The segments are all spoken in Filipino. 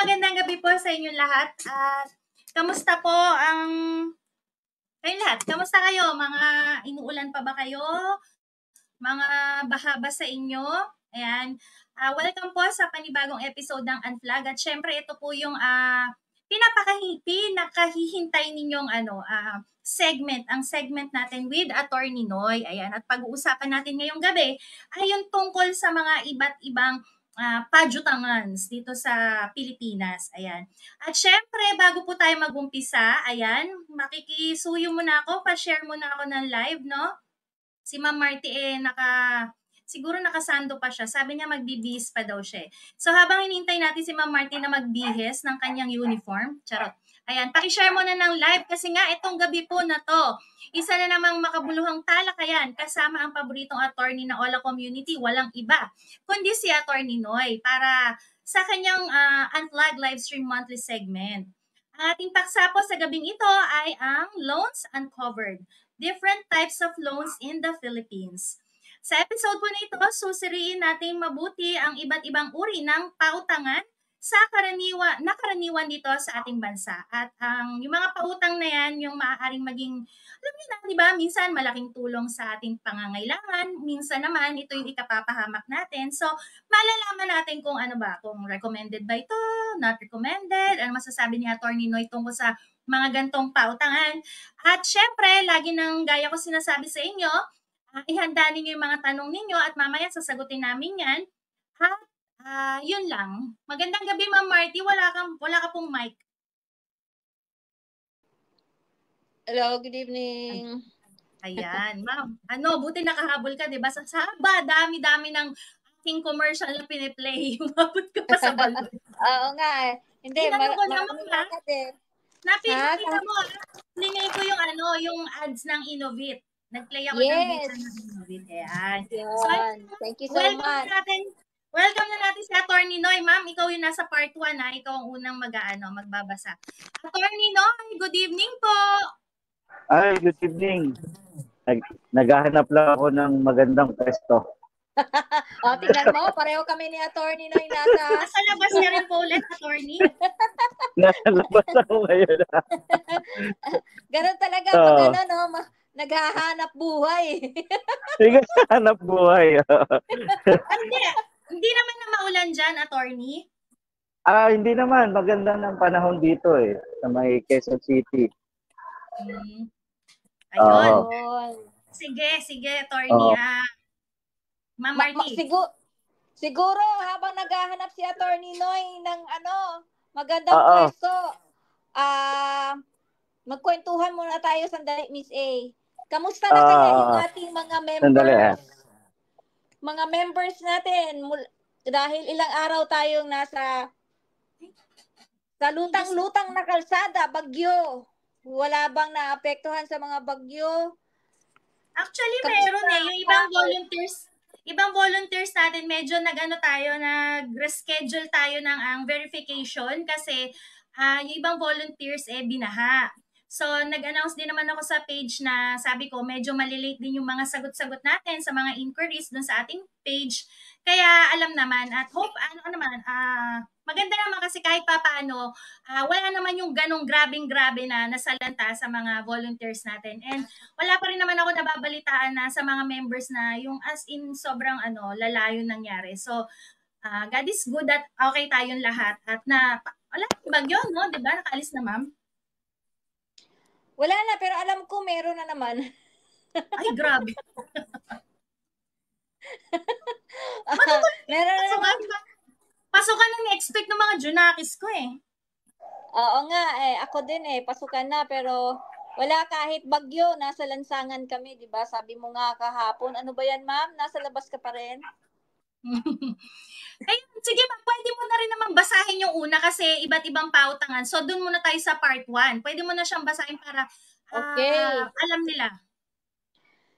magandang gabi po sa inyong lahat. At kamusta po ang kayong lahat? Kamusta kayo? Mga inuulan pa ba kayo? Mga baha ba sa inyo? Ayan. Welcome po sa panibagong episode ng Unflag. At syempre, ito po yung pinakahihintay ninyong segment. Ang segment natin with Attorney Noy. Ayan. At pag-uusapan natin ngayong gabi ay yung tungkol sa mga iba't ibang pajutangans dito sa Pilipinas. Ayan. At syempre, bago po tayo mag-umpisa, ayan, makikisuyo muna ako, pa-share muna ako ng live, no? Si Ma'am Marty siguro nakasando pa siya. Sabi niya magbibihis pa daw siya. So habang hinintay natin si Ma'am Marty na magbihis ng kanyang uniform, charot. Ayan, paki-share mo na ng live kasi nga itong gabi po na to, isa na namang makabuluhang talakayan kasama ang paboritong attorney ng Ola Community, walang iba, kundi si Attorney Noy para sa kanyang Unflag Livestream Monthly segment. Ang ating paksa po sa gabing ito ay ang Loans Uncovered, Different Types of Loans in the Philippines. Sa episode po na ito, susuriin natin mabuti ang iba't ibang uri ng pautangan sa karaniwan dito sa ating bansa. At yung mga pautang na yan, yung maaaring maging, alam niyo na, di ba, minsan malaking tulong sa ating pangangailangan, minsan naman ito yung ikapapahamak natin. So, malalaman natin kung ano ba, kung recommended ba ito, not recommended, ano masasabi ni Attorney Noy tungkol sa mga gantong pautangan. At syempre, lagi nang gaya ko sinasabi sa inyo, ihanda ninyo yung mga tanong ninyo at mamaya sasagutin namin yan. At yun lang. Magandang gabi, Ma'am Marty. Wala ka pong mic. Hello, good evening. Ayan, ma'am. Buti nakahabol ka, di ba? Sa haba, dami-dami ng aking commercial na piniplay. Umabot ka pa sa balon. Oo nga eh. Hindi, marami lakad eh. Napikita mo, lingay ko yung ads ng Innovate. Nag-play ako ng video ng Innovate. Ayan. So, thank you so much. Welcome na natin si Attorney Noy. Ma'am, ikaw yung nasa part 1 ha. Ikaw ang unang magbabasa. Attorney Noy, good evening po. Ay, good evening. Naghahanap lang ako ng magandang pwesto. Tingnan mo, pareho kami ni Attorney Noy nasa labas niya rin po ulit, Attorney. Nasa labas ako ngayon. Ganun talaga pag naghahanap buhay. Sige, hanap buhay. Hindi naman na maulan dyan, Attorney. Hindi naman. Maganda ng panahon dito eh. Sa may Quezon City. Ayun. Sige, Attorney. Ma'am Marty. Siguro habang naghahanap si Attorney Noy ng magandang pwesto, magkwentuhan muna tayo sandali, Miss A. Kamusta na kaya yung ating mga members? Sandali. Mga members natin, dahil ilang araw tayong nasa lutang-lutang na kalsada, bagyo. Wala bang naapektuhan sa mga bagyo? Actually, meron yung ibang volunteers natin, medyo nag-reschedule tayo ng verification kasi yung ibang volunteers binaha. So, nag-announce din naman ako sa page na sabi ko, medyo malilate din yung mga sagot-sagot natin sa mga inquiries dun sa ating page. Kaya alam naman at hope, maganda naman kasi kahit pa paano, wala naman yung ganong grabing-grabe na nasalanta sa mga volunteers natin. And wala pa rin naman ako nababalitaan na sa mga members na yung as in sobrang lalayo nangyari. So, God is good at okay tayong lahat. At wala bagyo, no? Diba? Nakaalis na, ma'am? Wala na, pero alam ko meron na naman. Ay, grabe. Meron na naman. Pasukan na ni-expect ng mga Junakis ko eh. Oo nga, ako din pasukan na, pero wala kahit bagyo, nasa lansangan kami, di ba? Sabi mo nga kahapon, ano ba yan, ma'am? Nasa labas ka pa rin? Ay, sige ma'am, pwede mo na rin naman basahin yung una kasi iba't ibang pautangan. So, dun muna tayo sa part 1. Pwede mo na siyang basahin para alam nila.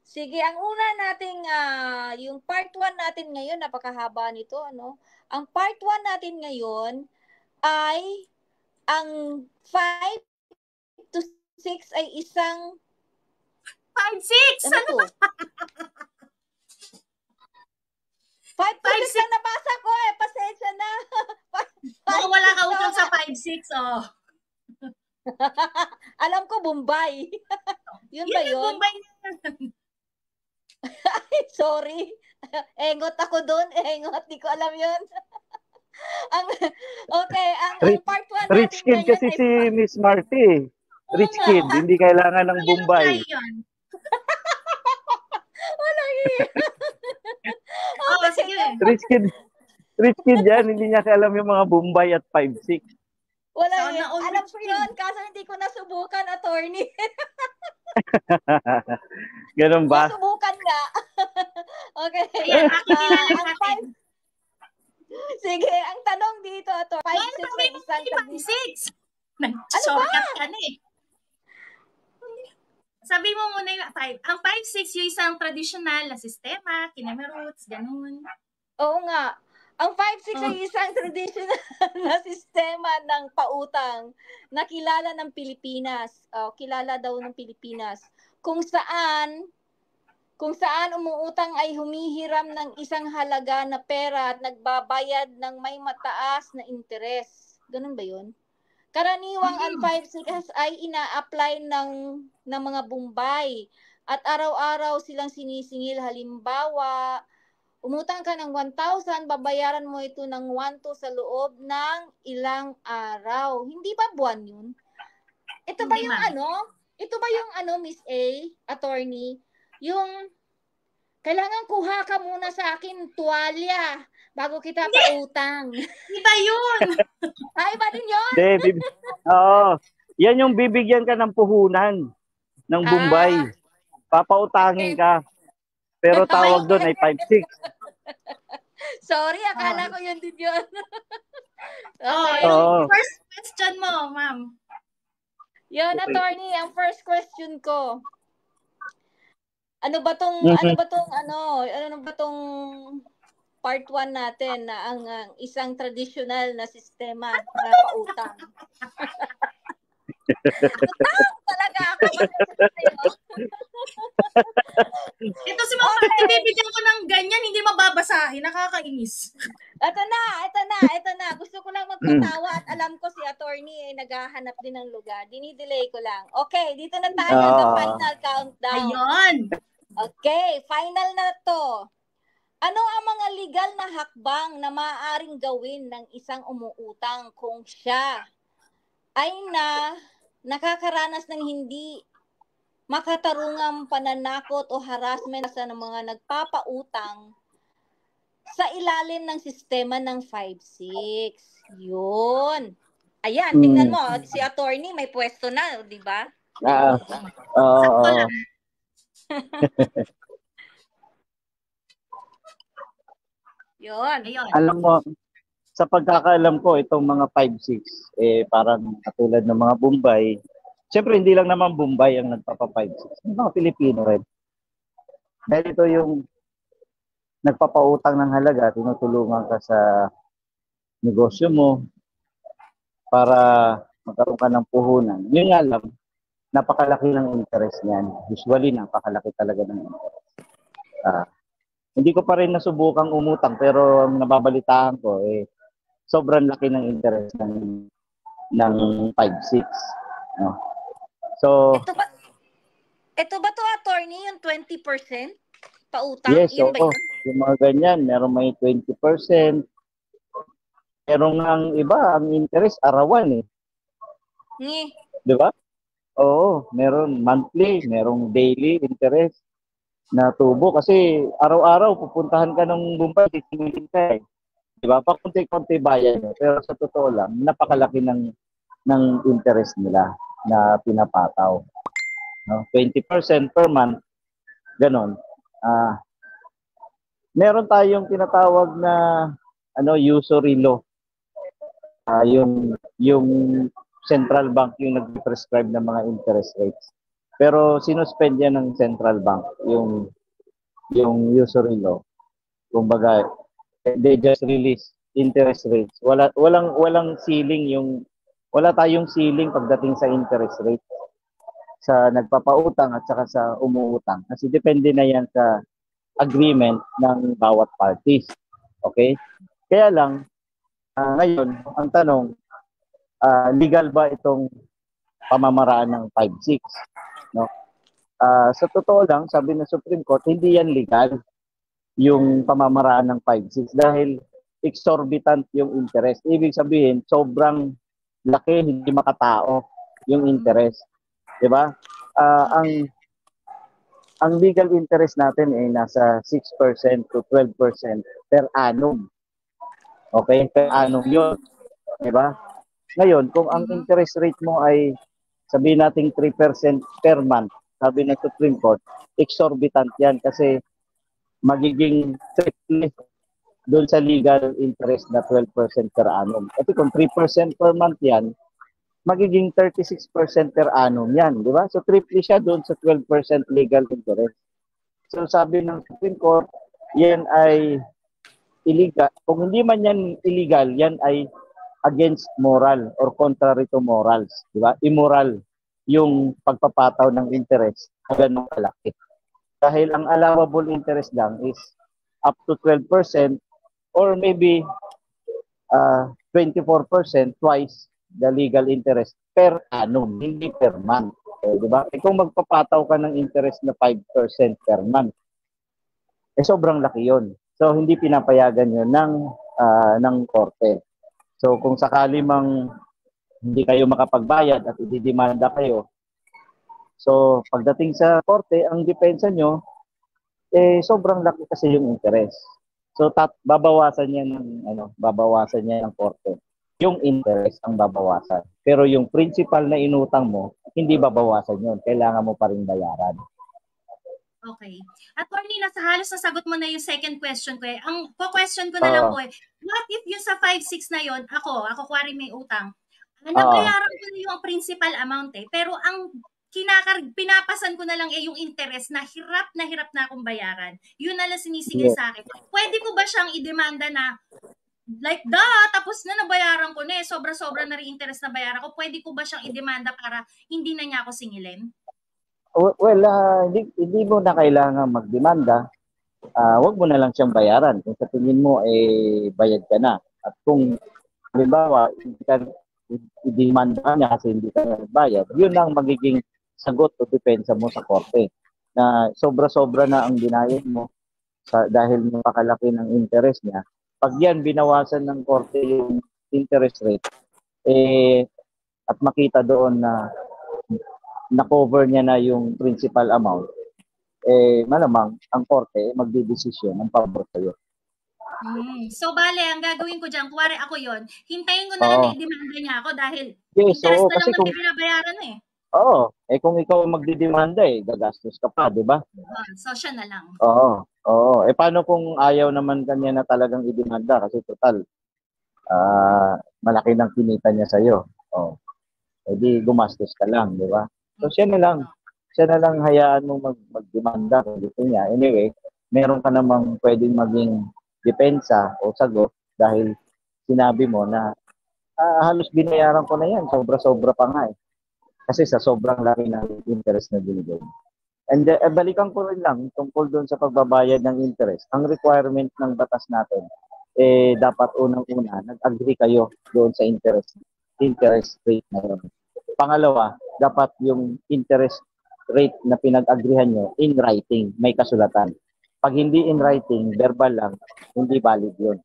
Sige, ang una nating, yung part 1 natin ngayon, napakahaba nito, Ang part 1 natin ngayon ay ang 5 to 6 ay isang 5-6? Ano to? 5 to 6 ang nabasa ko pasensya na. Oo kung wala ka utang sa 5-6, oh. Alam ko, Bombay. Yun ba Yun yung yun? Bombay na. Sorry. Engot ako doon. Engot. Di ko alam yun. Okay. Ang part 1 natin Rich kid ngayon kasi ay... si Miss Marty. Rich Oo. kid, hindi kailangan ng Kaya Bombay. yun. Walang hiya. Oo, sige. Rich kid yan, hindi niya alam yung mga Bombay at 5-6. Walang Sana hiya. all Alam rich ko kid. yun. Kaso hindi ko nasubukan, attorney. Ganun ba? Nasubukan nga. Okay. Ayan, pakikilala Ang natin. Sige, ang tanong dito, ato, 5-6 Ay, na sabi mo isang hindi 5-6. Nag-shortcut ka na eh. Sabi mo muna yung 5. Ang 5-6 yung isang traditional na sistema, kineme roots, ganun. Oo nga. Ang 5-6 Oh. ay isang traditional na sistema ng pautang na kilala ng Pilipinas. Kilala daw ng Pilipinas. Kung saan umuutang ay humihiram ng isang halaga na pera at nagbabayad ng may mataas na interes. Ganun ba yun? Karaniwang ang 5-6 ay ina-apply ng mga Bombay at araw-araw silang sinisingil. Halimbawa, umutang ka ng 1,000, babayaran mo ito ng 1,2 sa loob ng ilang araw. Hindi ba buwan yun? Ito ba Hindi, yung ma'am. ano? Ito ba yung ano, Miss A, attorney? Yung kailangan kuha ka muna sa akin tuwalya bago kita pautang. Iba yun. Ay, ba din yun? Oo. Yan yung bibigyan ka ng puhunan ng Bombay. Papautangin ka. Pero tawag doon ay 5-6. Sorry, akala ko yun din yun. Oh, Okay. yung first question mo, ma'am. Yun, attorney, ang first question ko. Ano ba tong part 1 natin na ang isang traditional na sistema na pautang? Talaga ako Ito si Ma'am Marty, bibigyan ko ng ganyan, hindi mababasahin. Nakakainis. Ito na. Gusto ko lang magpatawa at alam ko si attorney ay naghahanap din ng lugar. Dinidelay ko lang. Okay, dito na tayo sa final countdown. Ayun. Okay, final na to. Ano ang mga legal na hakbang na maaaring gawin ng isang umuutang kung siya ay nakakaranas ng hindi makatarungang pananakot o harassment sa mga nagpapautang sa ilalim ng sistema ng 5-6? Yun. Ayan, tingnan mo, si attorney may pwesto na, di ba? Sakto lang. Yun. Ayun. Alam mo, sa pagkakaalam ko, itong mga 5-6, parang katulad ng mga Bombay. Siyempre, hindi lang naman Bombay ang nagpapa-5-6. May mga Pilipino rin. Dahil ito yung nagpapautang ng halaga, tinutulungan ka sa negosyo mo para magkaroon ka ng puhunan. Yun nga lang, napakalaki ng interest niyan. Usually, napakalaki talaga ng interest. Hindi ko pa rin nasubukang umutang, pero ang nababalitaan ko, sobrang laki ng interest ng 5-6. No? So, ito ba to, attorney, yung 20% pautang? yes, Yun ba yun? Yung mga ganyan, meron may 20%. Meron ang iba, ang interest, arawan eh. Di ba? Oo, meron monthly, merong daily interest na tubo. Kasi araw-araw, pupuntahan ka ng Bombay, titingin ka eh. Di ba? Pakunti-kunti bayan. Pero sa totoo lang, napakalaki ng interest nila na pinapataw. No? 20% per month, ganon. Meron tayong tinatawag na usury law. Yung central bank yung nag-prescribe ng mga interest rates. Pero sinuspend yan ng central bank, yung usury law. Kumbaga, they just release interest rates. Walang ceiling wala tayong ceiling pagdating sa interest rate sa nagpapautang at saka sa umuutang. Kasi depende na yan sa agreement ng bawat parties. Okay? Kaya lang, Ngayon, ang tanong, legal ba itong pamamaraan ng 5-6? No? Sa totoo lang, sabi ng Supreme Court, hindi yan legal yung pamamaraan ng 5-6 dahil exorbitant yung interest. Ibig sabihin, sobrang laki, hindi makatao yung interest. Diba? Ang legal interest natin ay nasa 6% to 12% per annum. Okay? Per annum yun. Diba? Ngayon, kung ang interest rate mo ay sabihin natin 3% per month, sabi ng Supreme Court, exorbitant yan kasi magiging triple doon sa legal interest na 12% per annum. Kasi kung 3% per month yan, magiging 36% per annum yan, di ba? So triple siya doon sa 12% legal interest. So sabi ng Supreme Court, yan ay illegal. Kung hindi man yan illegal, yan ay against moral or contrary to morals, di ba? Immoral yung pagpapataw ng interest na ganun kalaki. Dahil ang allowable interest lang is up to 12% or maybe 24% twice the legal interest per annum, hindi per month. Di ba? Kung magpapataw ka ng interest na 5% per month, sobrang laki yon. So hindi pinapayagan yon ng korte. So kung sakali mang hindi kayo makapagbayad at ididemanda kayo, so pagdating sa korte, ang depensa nyo, sobrang laki kasi yung interest. So babawasan niya ng korte. Yung interest ang babawasan. Pero yung principal na inutang mo, hindi babawasan yun. Kailangan mo pa rin bayaran. Okay. Attorney, nasa halos nasagot mo na yung second question ko. Ang question ko na lang po what if yung sa 5-6 na yon, ako kuwari may utang, nabayaran ko na yung principal amount pero ang pinapasan ko na lang yung interest na hirap na akong bayaran. Yun na lang sinisingil sa akin. Pwede ko ba siyang idemanda na like tapos na nabayaran ko na sobra-sobra na rin interest na bayaran ko. Pwede ko ba siyang idemanda para hindi na niya ako singilin? Well, hindi mo na kailangan magdemanda. Wag mo na lang siyang bayaran. Kung sa tingin mo, bayad ka na. At kung, halimbawa, i-demand ka niya kasi hindi ka nagbayad, yun ang magiging sagot o depensa mo sa korte. Na sobra-sobra na ang binayad mo dahil napakalaki ng interest niya. Pag yan, binawasan ng korte yung interest rate, at makita doon na na-cover niya na yung principal amount, malamang ang korte magdidesisyon ng pabor sa'yo. So, bale, ang gagawin ko dyan, kuwari ako yon, hintayin ko na lang na i-demanda niya ako dahil yes, interest na lang naman binabayaran Oo. Kung ikaw magdidemanda, gagastos ka pa, di ba? So, siya na lang. Oo. Paano kung ayaw naman kanya na talagang idemanda kasi total, malaki ng kinita niya sa'yo. Di gumastos ka lang, di ba? So, siya na lang hayaan mong magdemanda kung gusto niya. Anyway, meron ka namang pwedeng maging depensa o sagot dahil sinabi mo na halos binayaran ko na yan, sobra-sobra pa nga Kasi sa sobrang laki ng interest na binigay. And balikan ko rin lang tungkol doon sa pagbabayad ng interest. Ang requirement ng batas natin, dapat unang-una, nag-agree kayo doon sa interest rate na yun. Pangalawa, dapat yung interest rate na pinag-agreehan nyo in writing, may kasulatan. Pag hindi in writing, verbal lang, hindi valid yun.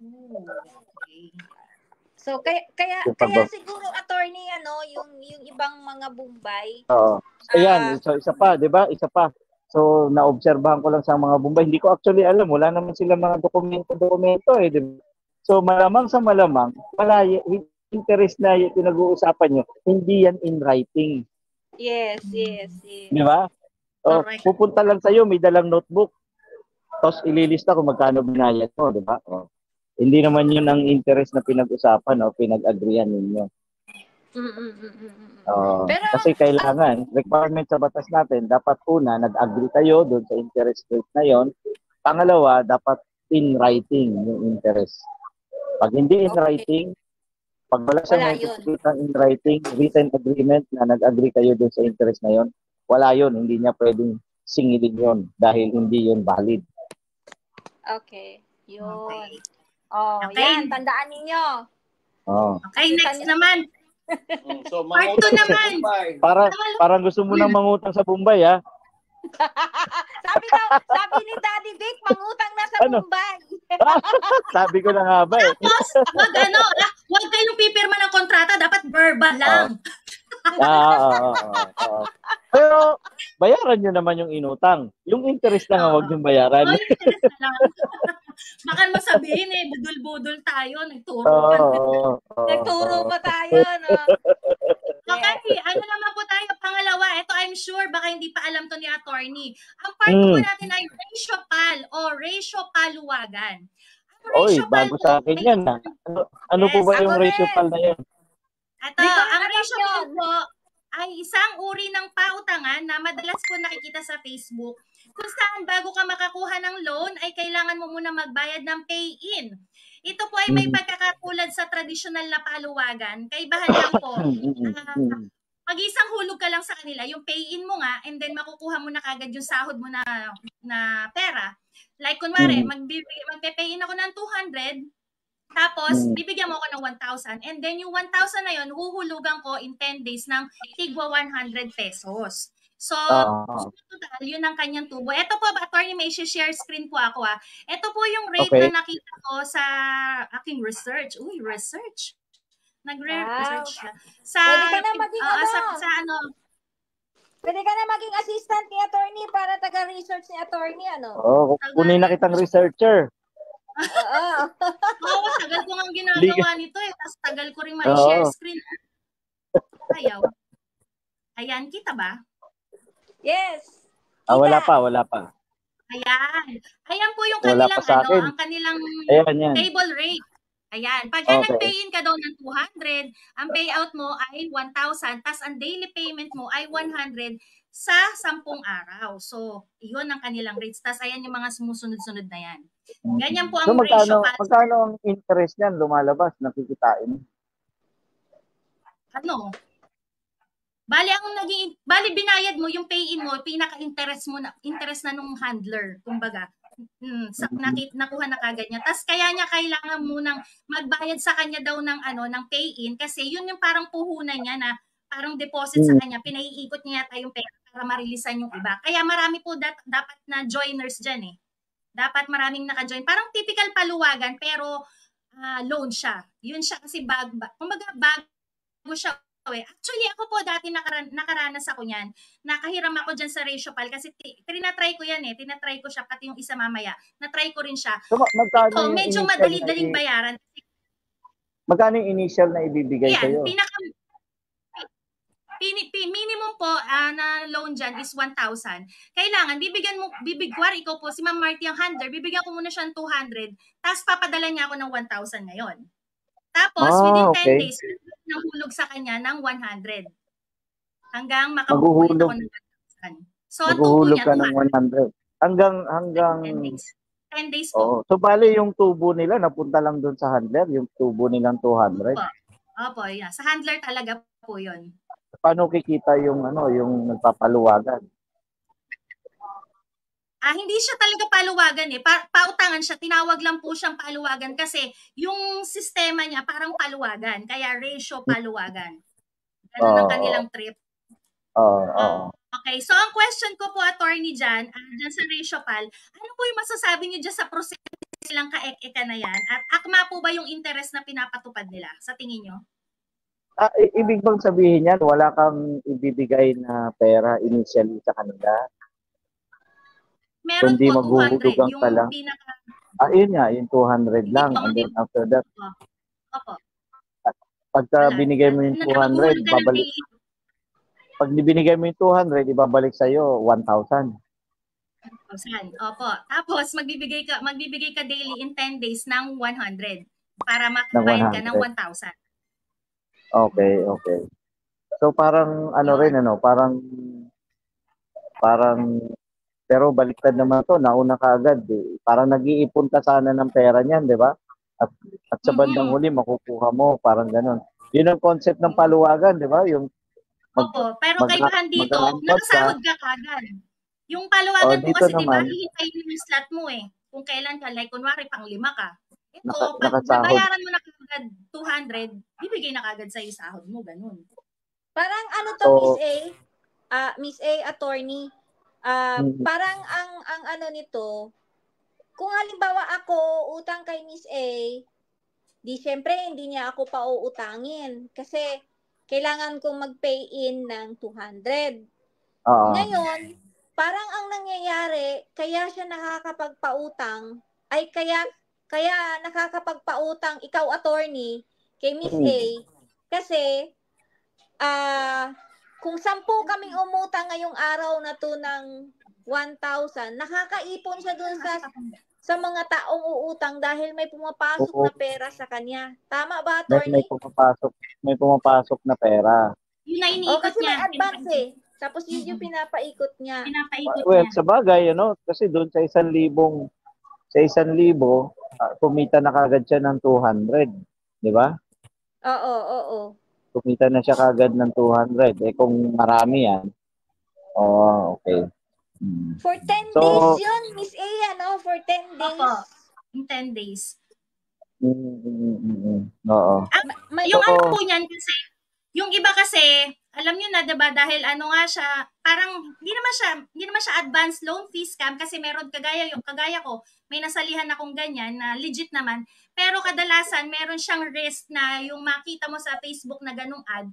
Okay. So kaya siguro attorney yung ibang mga Bombay. Ayan, isa pa, 'di ba? Isa pa. So naobserbahan ko lang sa mga Bombay, hindi ko actually alam, wala naman sila mga dokumento diba? So malamang wala interest na yung pinag-uusapan nyo, hindi yan in writing. Yes. Di ba? Pupunta lang sa'yo, may dalang notebook. Tapos ililista kung magkano binayad mo, di ba? Hindi naman yun ang interest na pinag-usapan o pinag-agreean ninyo. Pero, kasi kailangan, requirement sa batas natin, dapat una, nag-agree kayo doon sa interest rate na yon. Pangalawa, dapat in writing yung interest. Pag hindi in writing, pag wala siyang in writing, written agreement na nag-agree kayo doon sa interest na yon, wala yon, hindi niya pwedeng singilin yon dahil hindi yon valid. Okay. Yun. Oh, Okay. yan, tandaan ninyo. Oh. Okay, next naman. So, Part 2 naman. Parang gusto mo nang mangutang sa Bombay, ha? sabi ni Daddy Vic, mangutang na sa Ano? Mumbai. Sabi ko na nga ba eh. Tapos, wag kayong pipirma ng kontrata, dapat verbal lang. Pero, bayaran nyo naman yung inutang. Yung interest lang ang huwag nyo bayaran. Oh, interest na lang. Baka masabihin budol-budol tayo, nagturo pa. Nagturo pa tayo, no? Okay, ano naman po tayo? Pangalawa, ito I'm sure, baka hindi pa alam to ni attorney. Ang part po natin ay ratio pal o ratio paluwagan. Oy, bago sa akin yan. Ano po ba yung ratio pal na yan? Ito, ang ratio pal po ay isang uri ng pautangan na madalas po nakikita sa Facebook kung saan bago ka makakuha ng loan ay kailangan mo muna magbayad ng pay-in. Ito po ay may pagkakatulad sa tradisyonal na paluwagan. Kaibahan lang po. Mag-isang hulog ka lang sa kanila, yung pay-in mo nga, and then makukuha mo na kagad yung sahod mo na pera. Like, kunwari, magpe-pay-in ako ng 200, tapos, bibigyan mo ako ng 1,000. And then, yung 1,000 na yun, huhulugan ko in 10 days ng tigwa 100 pesos. So, total, yun ang kanyang tubo. Ito po, attorney, may share screen po ako. Ito po yung rate na nakita ko sa aking research. Uy, research. Nag-research siya. Pwede ka na maging Pwede ka na maging assistant ni attorney para taga-research ni attorney, kunin na kitang researcher. Oo, tagal ko nga ginagawa nito tapos tagal ko rin ma-share screen. Ayaw. Ayan, kita ba? Yes. Wala pa. Ayan. Ayan po yung kanilang ang kanilang table rate. Ayan. Pagka nag-pay-in ka daw ng 200, ang payout mo ay 1,000, tas ang daily payment mo ay 100 sa 10 araw. So, iyon ang kanilang rates. Tas ayan yung mga sumusunod-sunod na yan. Ganyan po ang ratio. Magkano ang interest niyan lumalabas, nakikitain? Bali binayad mo yung pay-in mo, pinaka-interest mo na interest na nung handler, kumbaga. Nakuha na kagad niya. Tas kaya niya kailangan munang magbayad sa kanya daw ng pay-in kasi yun yung parang puhunan niya na parang deposit sa kanya, pinaiikot niya yata yung pera para marilisan yung iba. Kaya marami po dapat na joiners diyan Dapat maraming naka-join. Parang typical paluwagan pero loan siya. Yun siya kasi kumbaga bago siya. Actually, ako po dati nakaranas ako niyan. Nakahiram ako dyan sa ratio pal kasi tinatry ko yan Tinatry ko siya pati yung isa mamaya. Na-try ko rin siya. So, medyo madali-daling bayaran. Magkano yung initial na ibibigay sa'yo? Minimum po na loan dyan is 1,000. Kailangan, bibigwar ikaw po, si Ma'am Marty ang handler, bibigyan ko muna siya ng 200, tapos papadala niya ako ng 1,000 ngayon. Tapos, within 10 days, nahulog sa kanya ng 100. Hanggang makabukulit ako ng 1,000. So, ang tubo niya, ka ng 100. Hanggang 10 days po. So, bali yung tubo nila, napunta lang doon sa handler, yung tubo nilang 200. Opo, yeah. Sa handler talaga po yun. Paano kikita yung nagpapaluwagan? Hindi siya talaga paluwagan pautangan siya, tinawag lang po siyang paluwagan kasi yung sistema niya parang paluwagan, kaya ratio paluwagan. Ganun ang kanilang trip. Okay, so ang question ko po, attorney dyan sa ratio pal, ano po yung masasabi niyo dyan sa proseso silang kaek-eka na yan? At akma po ba yung interest na pinapatupad nila sa tingin niyo? Ibig bang sabihin yan, wala kang ibibigay na pera initially sa kanila? Meron kundi po 200, yung lang. Yun nga, yung 200 lang. And then after that, pagka binigay mo yung 200, pag binigay mo yung 200, ibabalik sa'yo 1,000. Opo. Tapos, magbibigay ka daily in 10 days ng 100 para makabayad ka ng 1,000. Okay. So parang parang pero baliktad naman to, nauna ka agad Parang nag-iipon ka sana ng pera niyan, 'di ba? At sa bandang huli makukuha mo, parang gano'n. 'Yun ang concept ng paluwagan, 'di ba? Yung Opo, pero kaibahan dito, nakasahod ka kagad. Yung paluwagan mo kasi 'di ba, hihintayin mo yung slot mo Kung kailan ka, like kunwari pang 5 ka. pag nakasahod. nabayaran mo na kagad 200, bibigay na kagad sa sahod mo, ganun. Parang ano to, So, Miss A, attorney, parang ang ano nito, kung halimbawa ako utang kay Miss A, di syempre hindi niya ako pauutangin kasi kailangan kong mag-pay in ng 200. Ngayon, parang ang nangyayari, kaya siya nakakapagpautang, ay kaya nakakapagpautang ikaw, attorney, kay Miss A, kasi kung 10 kaming umutang ngayong araw na to ng 1,000, nakakaipon siya dun sa mga taong uutang dahil may pumapasok na pera sa kanya. Tama ba, attorney? May pumapasok na pera. Yun na iniikot kasi niya. may advance eh. Tapos yun yung pinapaikot niya. Well, sa bagay, kasi doon sa 1,000, kumita na kagad siya ng 200. Di ba? Oo. Kumita na siya kagad ng 200. Kung marami yan, okay. For 10 days yun, Miss A, ano? For 10 days. Opo, in 10 days. Oo. Yung ano po niyan kasi, yung iba kasi, alam niyo na 'di ba, dahil ano nga siya, parang hindi naman siya advance loan fee scam kasi meron kagaya ko, may nasalihan akong ganyan na legit naman. Pero kadalasan meron siyang risk na yung makita mo sa Facebook na ganung ad,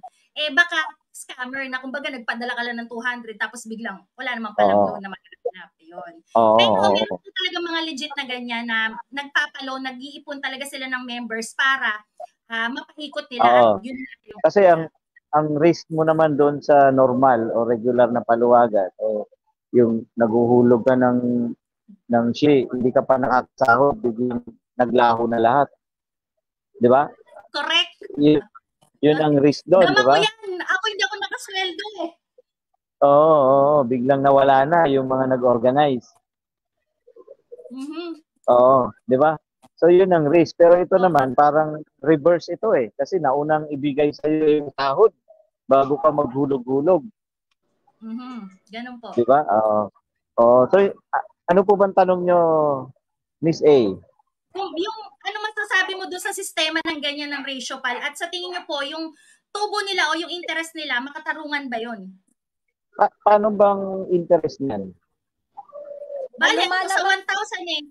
baka scammer na, kumbaga nagpadala ka lang ng 200 tapos biglang wala namang palang loan na magaganap. Yun. Pero meron po talaga mga legit na ganyan na nagpapaloan, nag-iipon talaga sila ng members para mapahikot nila. Yun yung kasi ang risk mo naman doon sa normal o regular na paluwagan yung naguhulog ka ng hindi ka pa nakakasahod, biglang naglaho na lahat. Di ba? Correct. Yun ang risk doon, di ba? Yan. Ako hindi ako nakasweldo eh. Oo, biglang nawala na yung mga nag-organize. Oo, di ba? So yun ang risk. Pero ito naman, parang reverse ito eh. Kasi naunang ibigay sa iyo yung sahod bago ka maghulog-hulog. Ganun po. Di ba? So, ano po bang tanong nyo, Miss A? Yung ano masasabi mo doon sa sistema ng ganyan ng ratio pal? At sa tingin nyo po, yung tubo nila o yung interest nila, makatarungan ba yun? Paano bang interest niyan? Bale, sa 1,000 eh.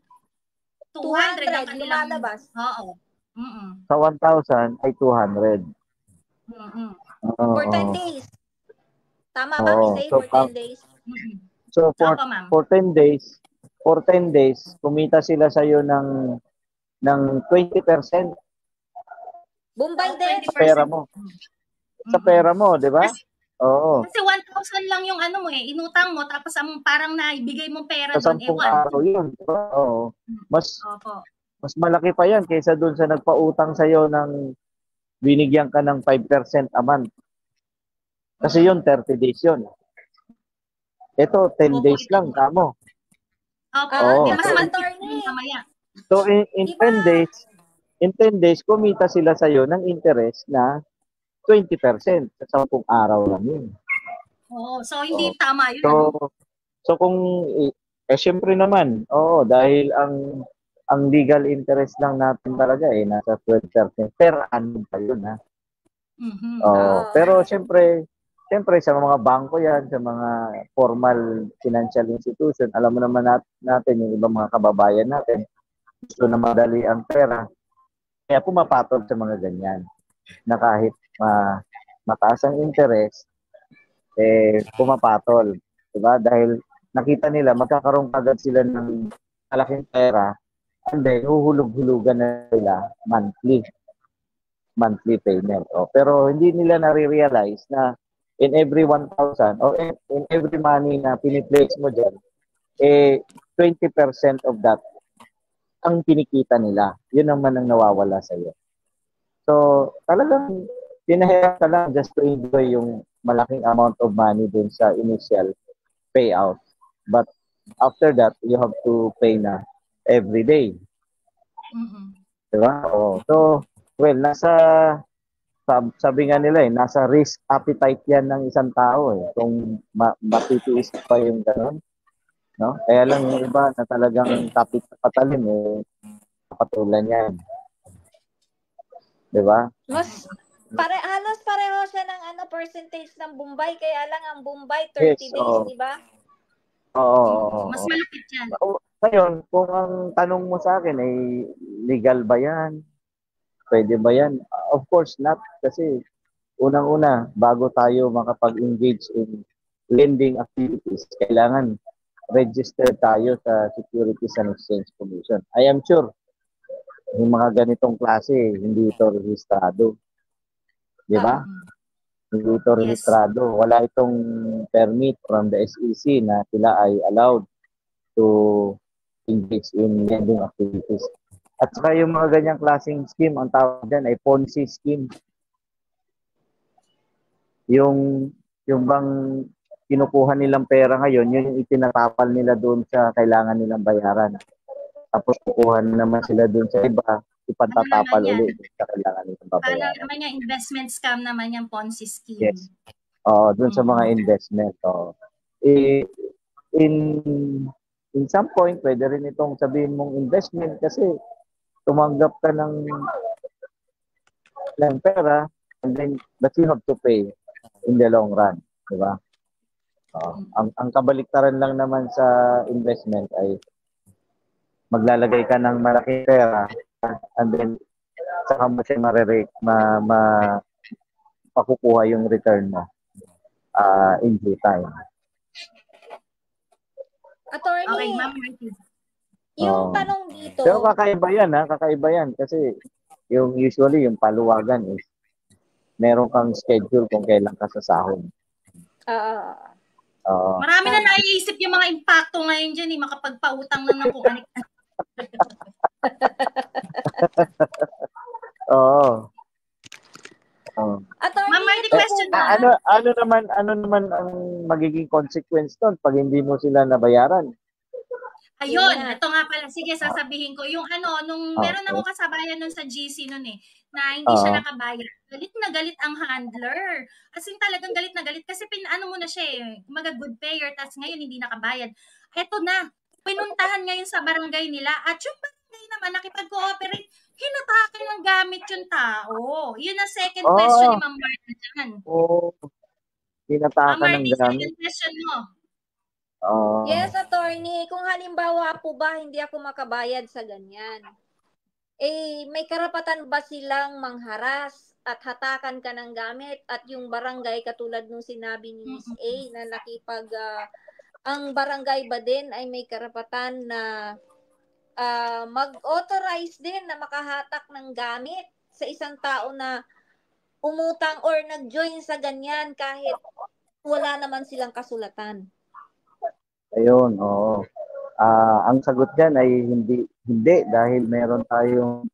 200 ang kanilang lumalabas. Oo. Sa 1,000 ay 200. For 10 days. Tama ba, Miss A? For 10 days? So, for 10 days, kumita sila sa iyo ng 20%. Bombay din. Sa pera mo. Sa pera mo, di ba? Oo. Kasi 1,000 lang yung ano mo inutang mo, tapos parang naibigay mong pera sa doon, 10 araw yun. Diba? Oo. Mas malaki pa yan kaysa doon sa nagpautang sa iyo ng binigyan ka ng 5% a month. Kasi yun, 30 days yun. Ito, 10 days lang, kamo. So, in 10 days, kumita sila sa iyo ng interest na 20% sa 10 araw lang yun. So hindi tama yun. So kung syempre naman, dahil ang legal interest lang natin talaga nasa 12% per annum pa yun, ha. Pero syempre sa mga bangko yan, sa mga formal financial institution, alam mo naman natin yung ibang mga kababayan natin, gusto na madali ang pera. Kaya pumapatol sa mga ganyan na kahit mataas ang interest, pumapatol. Diba? Dahil nakita nila, magkakaroon agad sila ng malaking pera, and then huhulog-hulugan na nila monthly payment. Pero hindi nila nare-realize na in every 1,000 or in every money na piniplace mo dyan, 20% of that ang kinikita nila. Yun naman ang nawawala sa iyo. So, talagang pinahirap ka lang just to enjoy yung malaking amount of money dun sa initial payout. But after that, you have to pay na every day. Diba? So, well, sabi nga nila nasa risk appetite yan ng isang tao kung matitiis pa yung gano'n. No? Kaya lang yung iba na talagang kapit patalim, patulan yan. 'Di ba? Mas halos pareho siya ng percentage ng Bombay, kaya lang ang Bombay 30 Yes, days, oo. di ba? Oo, oo, Mas oo. malupit yan. Ngayon, kung ang tanong mo sa akin ay legal ba yan? Pwede ba yan? Of course not. Kasi unang-una, bago tayo makapag-engage in lending activities, kailangan register tayo sa Securities and Exchange Commission. I am sure, yung mga ganitong klase, hindi ito rehistrado. Di ba? Hindi ito Yes. rehistrado. Wala itong permit from the SEC na sila ay allowed to engage in lending activities. At saka yung mga ganyang klaseng scheme, ang tawag dyan ay Ponzi scheme. Yung bang kinukuha nilang pera ngayon, yun yung itinatapal nila doon sa kailangan nilang bayaran. Tapos kukuha naman sila doon sa iba, ipatatapal ulit sa kailangan nilang babayaran. Parang naman yung investment scam naman yung Ponzi scheme. Yes. Doon sa mga investment. In some point, pwede rin itong sabihin mong investment kasi tumanggap ka ng pera and then but you have to pay in the long run, di ba? Ang kabaliktaran lang naman sa investment ay maglalagay ka ng malaking pera and then saka mo siya pakukuha yung return mo in due time. Attorney, Okay, Ma'am Martin. Yung tanong dito. Pero kakaiba yan kasi yung usually yung paluwagan is meron kang schedule kung kailan ka sasahod. Marami na naiisip yung mga impacto ngayon dyan, makapagpautang lang ng kung ano. Oo. Ma'am Martin, question mo. Ano naman ang magiging consequence doon pag hindi mo sila nabayaran? Ayun, ito nga pala. Sige, sasabihin ko. Yung meron akong kasabayan nun sa GC nun na hindi siya nakabayad. Galit na galit ang handler. As in talagang galit na galit kasi mo na siya kumaga good payer, tapos ngayon hindi nakabayad. Eto na, pinuntahan ngayon sa barangay nila at yung barangay naman nakipag-cooperate, hinatake ng gamit yung tao. Yun ang second question ni Ma'am Martin dyan. Hinatake ng gamit. Second question mo. Yes, attorney. Kung halimbawa po ba hindi ako makabayad sa ganyan, may karapatan ba silang mangharas at hatakan ka ng gamit at yung barangay katulad nung sinabi ni Ms. A na ang barangay ba din ay may karapatan na mag-authorize din na makahatak ng gamit sa isang tao na umutang or nag-join sa ganyan kahit wala naman silang kasulatan? Ayun, oo. Ang sagot dyan ay hindi dahil meron tayong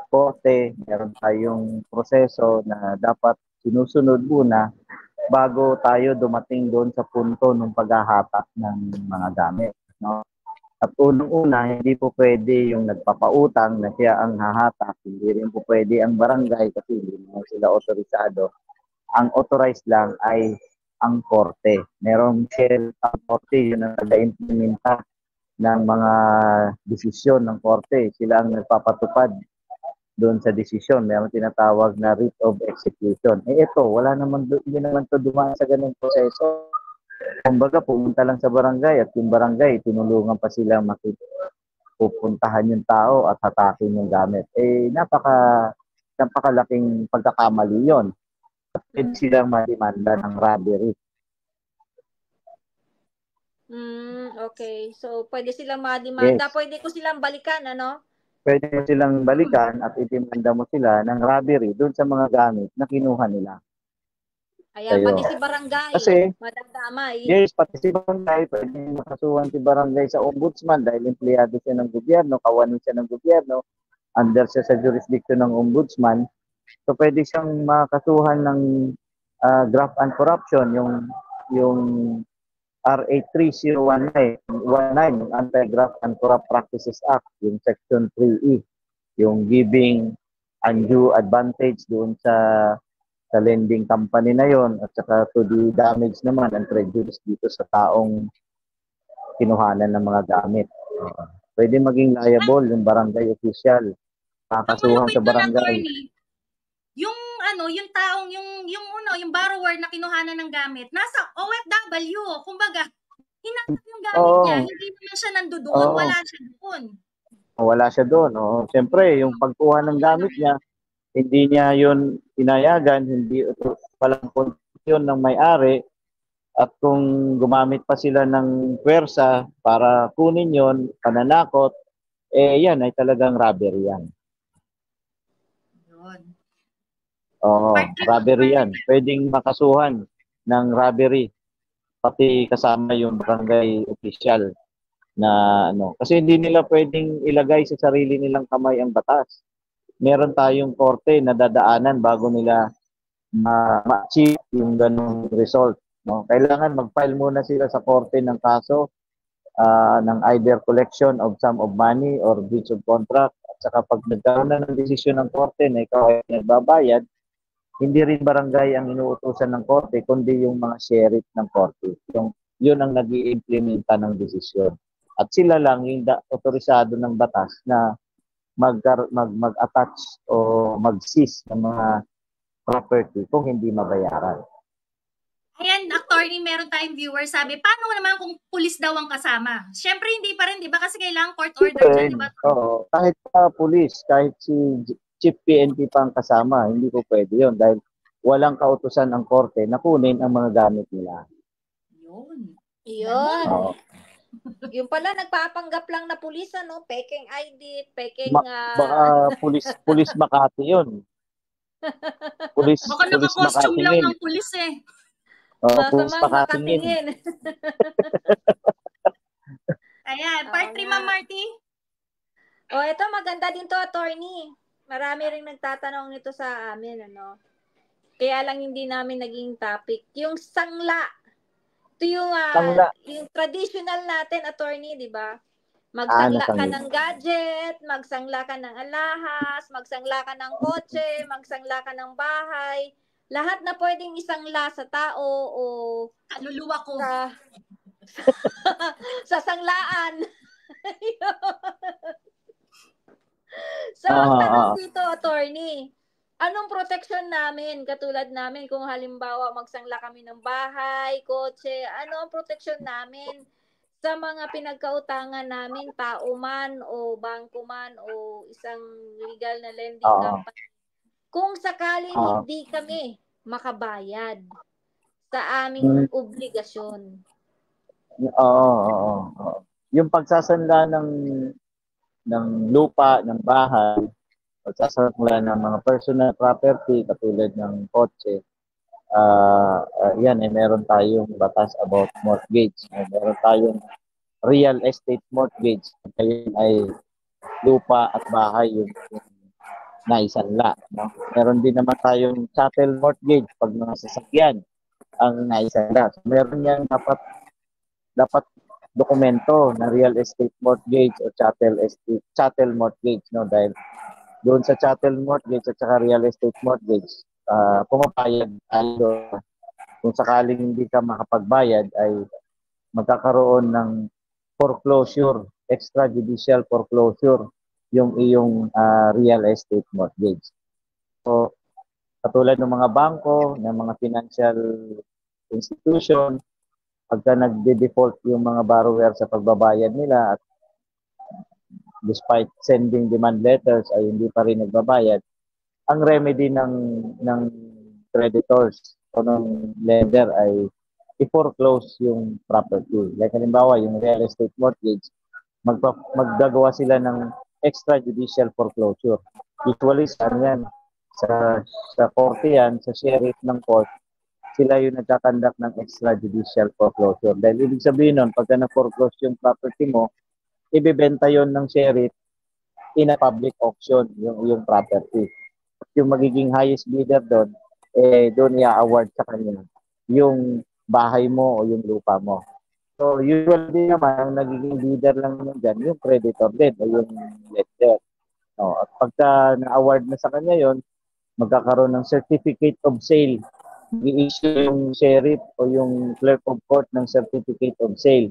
korte, meron tayong proseso na dapat sinusunod muna bago tayo dumating doon sa punto ng paghahatak ng mga gamit. No? At unang-una, hindi po pwede yung nagpapautang na siya ang hahatak. Hindi rin po pwede ang barangay kasi hindi naman sila otorisado. Ang authorized lang ay ang korte. Merong sheriff ang korte, yun ang nag-implementa ng mga desisyon ng korte. Sila ang nagpapatupad doon sa desisyon. Meron tinatawag na writ of execution. Ito, hindi naman to dumaan sa ganung proseso. Kumbaga, pumunta lang sa barangay at yung barangay, tinulungan pa sila pupuntahan yung tao at hatakin yung gamit. Napakalaking pagkakamali yon. Pwede silang mademanda ng robbery. Okay. So, pwede silang mademanda. Yes. Pwede ko silang balikan, ano? Pwede mo silang balikan at idemanda mo sila ng robbery doon sa mga gamit na kinuha nila. Ayan, pati si barangay. Kasi, madadamay. Yes, pati si barangay. Pwede makasuhan si barangay sa ombudsman dahil empleyado siya ng gobyerno, kawanin siya ng gobyerno, under siya sa jurisdiction ng ombudsman. So pwede siyang makasuhan ng graft and corruption, yung RA 3019, Anti-Graft and Corrupt Practices Act, yung Section 3E, yung giving undue advantage doon sa lending company na yon at saka to the damage naman and prejudice dito sa taong kinuhanan ng mga gamit. Pwede maging liable yung barangay official. Kakasuhan sa barangay. yung taong yung borrower na kinuhanan ng gamit, nasa OFW, kumbaga, hinanap yung gamit niya, hindi naman siya nandoon, wala siya doon. Wala siya doon. Siyempre, yung pagkuha ng gamit niya, hindi niya yun inayagan, hindi palang kondisyon ng may-ari, at kung gumamit pa sila ng pwersa para kunin yon, pananakot, yan ay talagang robbery yan. Yun. Robbery yan. Pwedeng makasuhan ng robbery, pati kasama yung barangay official na Kasi hindi nila pwedeng ilagay sa sarili nilang kamay ang batas. Meron tayong korte na dadaanan bago nila ma-achieve yung ganung result. Kailangan mag-file muna sila sa korte ng kaso ng either collection of sum of money or breach of contract. At saka pag nagkaroon na ng desisyon ng korte na ikaw ay nagbabayad, hindi rin barangay ang inuutusan ng korte, kundi yung mga sheriff ng korte. Yun ang nag-i-implementa ng desisyon. At sila lang yung otorisado ng batas na mag-attach o mag-seize ng mga property kung hindi mabayaran. Ayan, attorney, meron tayong viewer, sabi, paano naman kung pulis daw ang kasama? Siyempre, hindi pa rin, di ba? Kasi kailangan court order dyan, di ba? Oo, kahit pulis, kahit si Chief PNP pa ang kasama, hindi po pwede yun dahil walang kautusan ang korte na kunin ang mga gamit nila. Yun. Yung pala, nagpapanggap lang na pulis, peking ID, peking... Baka pulis Makati yun. Baka naka-costume lang ng pulis eh. Pulis makatingin. Ayan, part 3, Ma'am Marty. Ito maganda din to, attorney. Marami ring nagtatanong nito sa amin, Kaya lang hindi namin naging topic. Yung sangla. Ito yung traditional natin, attorney, di ba? Magsangla ka ng gadget, magsangla ka ng alahas, magsangla ka ng kotse, magsangla ka ng bahay. Lahat na pwedeng isangla sa tao o kaluluwa ko sa sanglaan. So, ang tanong dito, attorney, anong protection namin, katulad namin, kung halimbawa magsangla kami ng bahay, kotse, ano ang protection namin sa mga pinagkautangan namin, tao man o bangko man o isang legal na lending company? Kung sakaling hindi kami makabayad sa aming obligasyon. Yung pagsasanla ng lupa, ng bahay, pagsasanla ng mga personal property katulad ng kotse, yan meron tayong batas about mortgage. Meron tayong real estate mortgage. Ayun ay lupa at bahay yung naisanla. Meron din naman tayong chattel mortgage pag mga sasakyan ang naisanla. So, meron yan dapat dokumento na real estate mortgage o chattel mortgage, dahil doon sa chattel mortgage at saka real estate mortgage, pumapayag tayo kung sakaling hindi ka makapagbayad ay magkakaroon ng foreclosure, extrajudicial foreclosure yung iyong real estate mortgage. So, katulad ng mga bangko, ng mga financial institution, pagka nagde-default yung mga borrower sa pagbabayad nila at despite sending demand letters ay hindi pa rin nagbabayad, ang remedy ng creditors o ng lender ay i-foreclose yung property. Like halimbawa, yung real estate mortgage, maggagawa sila ng extrajudicial foreclosure. Usually, sa korte yan, sa sheriff ng court, sila yung nagkakandak ng extrajudicial foreclosure. Dahil ibig sabihin nun, pagka na-foreclose yung property mo, ibebenta yon ng sheriff in a public auction, yung property. Yung magiging highest bidder doon, doon i-award sa kanya yung bahay mo o yung lupa mo. So, usually naman, ang nagiging bidder lang naman dyan, yung creditor din o yung lender. At pagka na-award na sa kanya yon, magkakaroon ng certificate of sale. I-issue yung sheriff o yung clerk of court ng certificate of sale.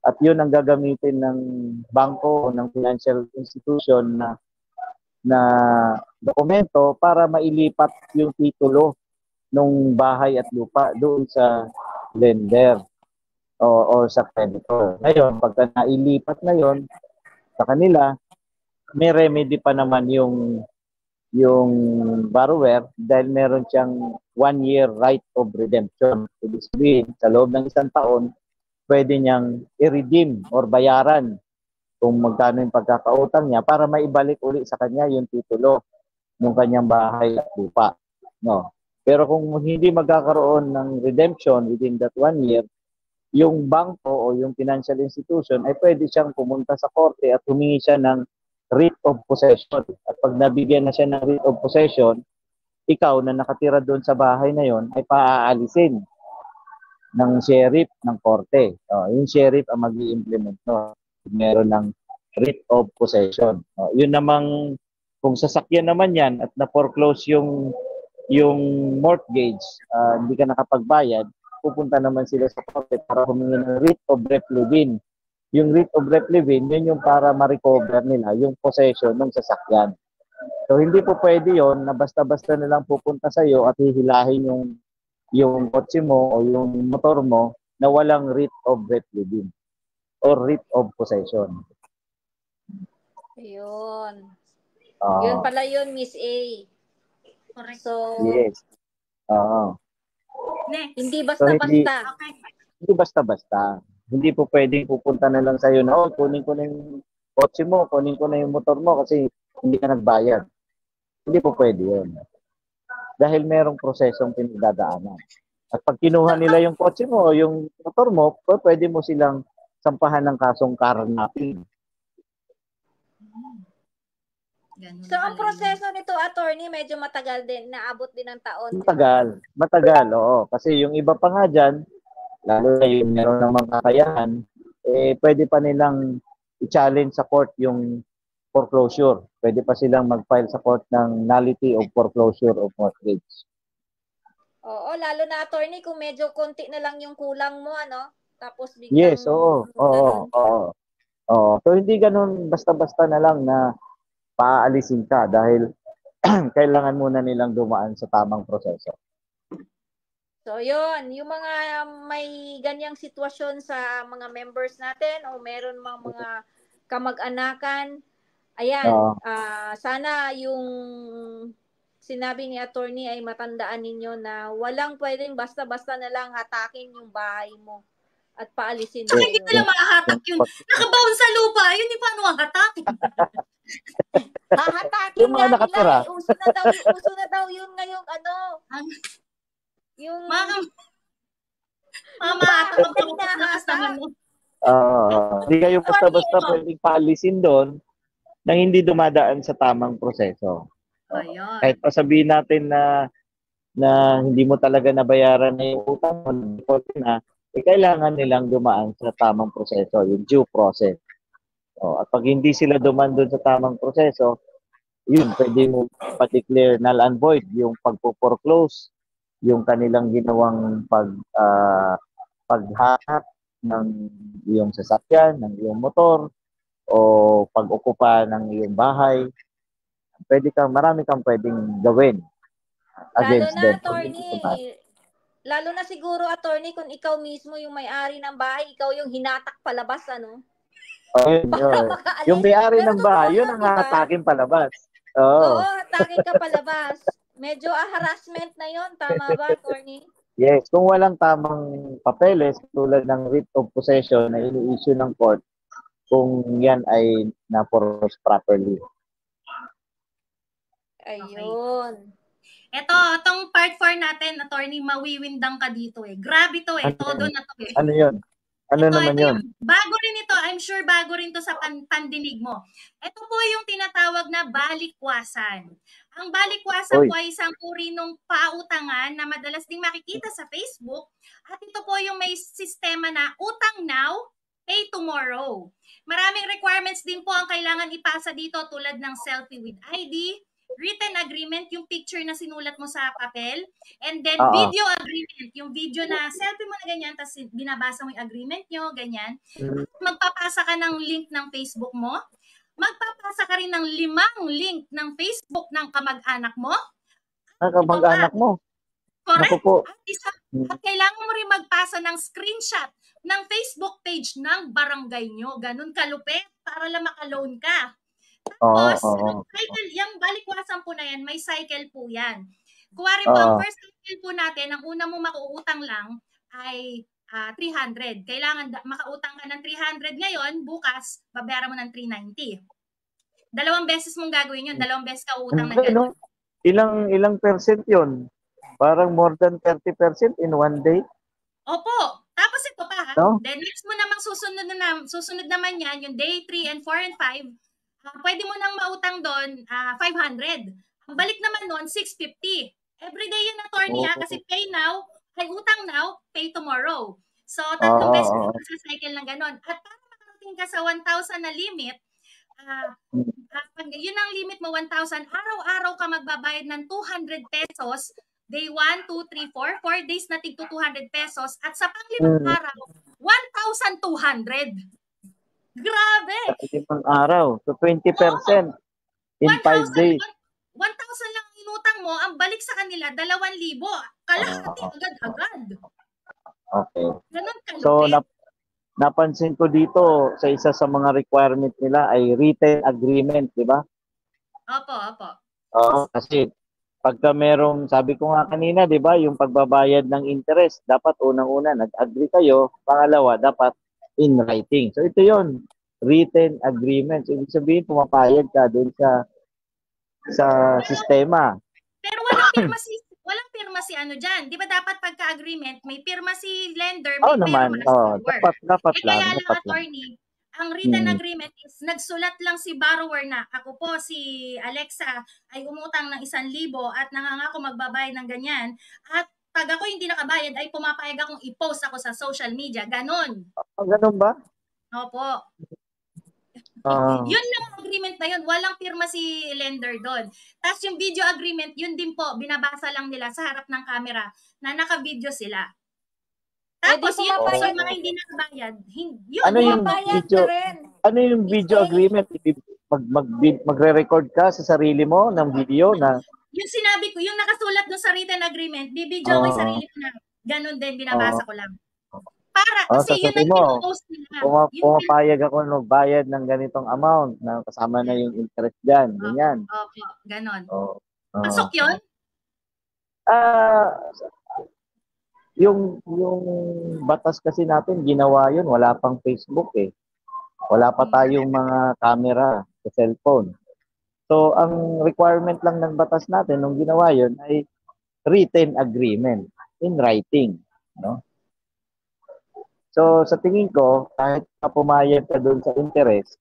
At yun ang gagamitin ng bangko o ng financial institution na dokumento para mailipat yung titulo ng bahay at lupa doon sa lender o sa creditor. Ngayon, pagka nailipat na yon sa kanila, may remedy pa naman yung borrower dahil meron siyang 1 year right of redemption. Ibig sabihin, sa loob ng 1 taon, pwede niyang i-redeem or bayaran kung magkano yung pagkakautang niya para maibalik uli sa kanya yung titulo ng kanyang bahay at lupa. No? Pero kung hindi magkakaroon ng redemption within that 1 year, yung bangko o yung financial institution ay pwede siyang pumunta sa korte at humingi siya ng writ of possession. At pag nabigyan na siya ng writ of possession, ikaw na nakatira doon sa bahay na yon ay paaalisin ng sheriff ng korte. Yung sheriff ang mag-i-implement no. Meron ng writ of possession. Yun namang kung sasakyan naman yan at na-foreclose yung mortgage, hindi ka nakapagbayad, pupunta naman sila sa korte para humingi ng writ of replevin. Yung writ of replevin, yun yung para ma-recover nila yung possession ng sasakyan. So hindi po pwede yon na basta-basta nilang pupunta sa iyo at hihilahin yung kotse mo o yung motor mo na walang writ of replevin or writ of possession. Ayun. Yun pala yun, Miss A. Correct. So, yes. Next. Hindi basta-basta. Okay. Hindi basta-basta. Hindi po pwedeng pupunta na lang sa'yo na, kunin ko na yung kotse mo, kunin ko na yung motor mo kasi hindi ka nagbayad. Hindi po pwede yun. Dahil merong prosesong pinagdadaanan. At pag kinuha nila yung kotse mo o yung motor mo, pwede mo silang sampahan ng kasong karnaping. So, ang proseso nito, attorney, medyo matagal din. Naabot din ng taon. Matagal, oo. Kasi yung iba pa nga dyan, lalo na yung meron ng mga kakayahan, pwede pa nilang i-challenge sa court yung foreclosure. Pwede pa silang mag-file sa court ng nullity of foreclosure of mortgage. Oo, lalo na, attorney, kung medyo konti na lang yung kulang mo, ano? Tapos biglang... Yes, oo. So, hindi ganun basta-basta na lang na paaalisin ka dahil kailangan muna nilang dumaan sa tamang proseso. So, yun. Yung mga may ganyang sitwasyon sa mga members natin o meron mga kamag-anakan, ayan, sana yung sinabi ni attorney ay matandaan ninyo na walang pwedeng basta-basta na lang hatakin yung bahay mo at paalisin Saka hindi nila mahahatak yun. Nakabaon sa lupa. Yun, di paano ang hatakin? Hahatakin Yung mga nga nakatira. nila. Uso na daw yun ngayong ano. Yung... Mamahatak ang pagkakas naman mo. Hindi kayo basta-basta pwedeng paalisin doon na hindi dumadaan sa tamang proseso. Kahit pa sabihin natin na hindi mo talaga nabayaran na yung utang mo, kailangan nilang dumaan sa tamang proseso, yung due process. At pag hindi sila dumaan doon sa tamang proseso, yun, pwede mo pa-declare null and void yung pagpo-foreclose, yung kanilang ginawang paghatak ng iyong sasakyan, ng iyong motor, o pag-okupa ng iyong bahay. Marami kang pwedeng gawin against them. Lalo na siguro, attorney, kung ikaw mismo yung may-ari ng bahay, ikaw yung hinatak palabas, ano? Yun. Yung may-ari ng bahay, yun ang hatakin palabas. Oo, hatakin ka palabas. Medyo harassment na yun. Tama ba, attorney? Yes, kung walang tamang papeles, tulad ng writ of possession na ini-issue ng court, kung yan ay na-force properly. Ayun. Itong part 4 natin, attorney, mawiwindang ka dito eh. Grabe to eh. Todo na to eh. Ano yun? Ano naman yun? Bago rin ito. I'm sure bago rin to sa pandinig mo. Ito po yung tinatawag na balikwasan. Ang balikwasan po ay isang uri ng pautangan na madalas ding makikita sa Facebook. At ito po yung may sistema na utang now, pay tomorrow. Maraming requirements din po ang kailangan ipasa dito tulad ng selfie with ID, written agreement, yung picture na sinulat mo sa papel, and then video agreement, yung video na selfie mo na ganyan, tapos binabasa mo yung agreement nyo, ganyan. Magpapasa ka ng link ng Facebook mo. magpapasa ka rin ng 5 link ng Facebook ng kamag-anak mo. Kamag-anak mo. Correct? Naku po. At kailangan mo rin magpasa ng screenshot ng Facebook page ng barangay nyo. Ganun kalupit para lang maka-loan ka. Tapos, cycle, yung balikwasan po na yan, may cycle po yan. Kuwari po, ang first cycle po natin, ang una mo makuutang lang ay 300. Kailangan makautang ka ng 300 ngayon, bukas, babayaran mo ng 390. 2 beses mong gagawin yun, 2 beses ka uutang ng ganun. Ilang percent yun? Parang more than 30% in one day? Opo. Tapos ito pa ha. No? Then next mo namang susunod naman yan, yung day 3 and 4 and 5, pwede mo nang mautang doon 500. Ang balik naman noon, 650. Everyday yun, attorney ha, kasi pay now, ay utang now, pay tomorrow. So, 3 beses mo sa cycle ng ganon. At para makarating ka sa 1,000 na limit, yun ang limit mo, 1,000, araw-araw ka magbabayad ng 200 pesos, day 1, 2, 3, 4, 4 days na tig 200 pesos, at sa pang-5 araw, 1,200. Grabe! Sa 5 araw, so 20% in 5 days. 1,000 lang inutang mo, ang balik sa kanila, 2,000. Kalahati agad-agad. Okay. Ganun kalupit. So, napansin ko dito sa isa sa mga requirement nila ay written agreement, di ba? Opo. Kasi pagka merong, sabi ko nga kanina, di ba, yung pagbabayad ng interest, dapat unang-una, nag-agree kayo. Pangalawa, dapat in writing. So, ito yon, written agreement. So, ibig sabihin, pumapayag ka dun sa sistema. Pero walang pirma si ano dyan. Di ba dapat pagka-agreement, may pirma si lender, may pirma si borrower. Dapat lang. Kaya lang, attorney, ang written agreement is nagsulat lang si borrower na ako po, si Alexa, ay umutang ng 1,000 at nangangako magbabayad ng ganyan. At pag ako hindi nakabayad, ay pumapayag akong i-post ako sa social media. Ganon. Ganon ba? Opo. Yun lang ang agreement na yun. Walang pirma si lender doon. Tapos yung video agreement, yun din po, binabasa lang nila sa harap ng camera na naka-video sila. Tapos yun po sa mga hindi nakabayad. Ano yung video agreement? Magre-record ka sa sarili mo ng video na? Yung sinabi ko, yung nakasulat doon sa written agreement, bibidyo ko yung sarili ko na. Ganon din, binabasa ko lang. Para, kasi yun ang pinupost nila. Pumapayag ako ng bayad ng ganitong amount na kasama na yung interest dyan. Ganyan. Opo, ganon. Pasok yun? Yung batas kasi natin, ginawa yun. Wala pang Facebook eh. Wala pa tayong mga camera sa cellphone. So, ang requirement lang ng batas natin nung ginawa yun ay written agreement in writing. No? So, sa tingin ko, kahit pumayag ka doon sa interest,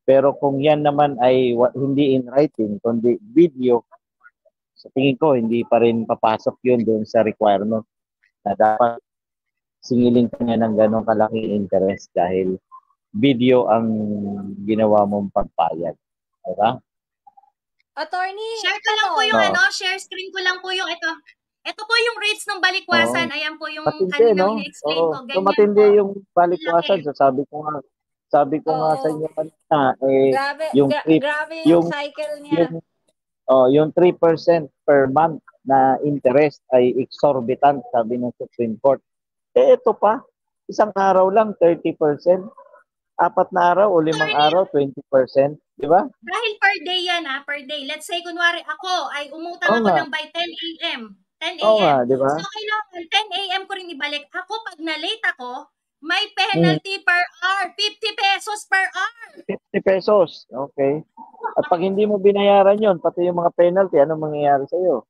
pero kung yan naman ay hindi in writing, kundi video, sa tingin ko, hindi pa rin papasok yun doon sa requirement na dapat singilin ka niya ng ganong kalaking interest dahil video ang ginawa mong pagpayag. Diba? Attorney, share ko lang po yung share screen ko lang po yung ito. Ito po yung rates ng balikwasan. Ayan po yung kanina ina-explain ko. Ganyan so, matindi po yung balikwasan. So, sabi ko nga sa inyo kanina, grabe yung cycle niya. Yung 3% per month na interest ay exorbitant, sabi ng Supreme Court. Ito pa, isang araw lang, 30%. 4 na araw o 5 araw, 20%. Di ba? Dahil per day yan, per day. Let's say, kunwari ako ay umutang ako ng by 10 a.m. 10 a.m. Diba? So, kailangan 10 a.m. ko rin ibalik. Ako, pag na-late ako, may penalty per hour. 50 pesos per hour. 50 pesos. Okay. At pag hindi mo binayaran yon, pati yung mga penalty, anong mangyayari sa'yo?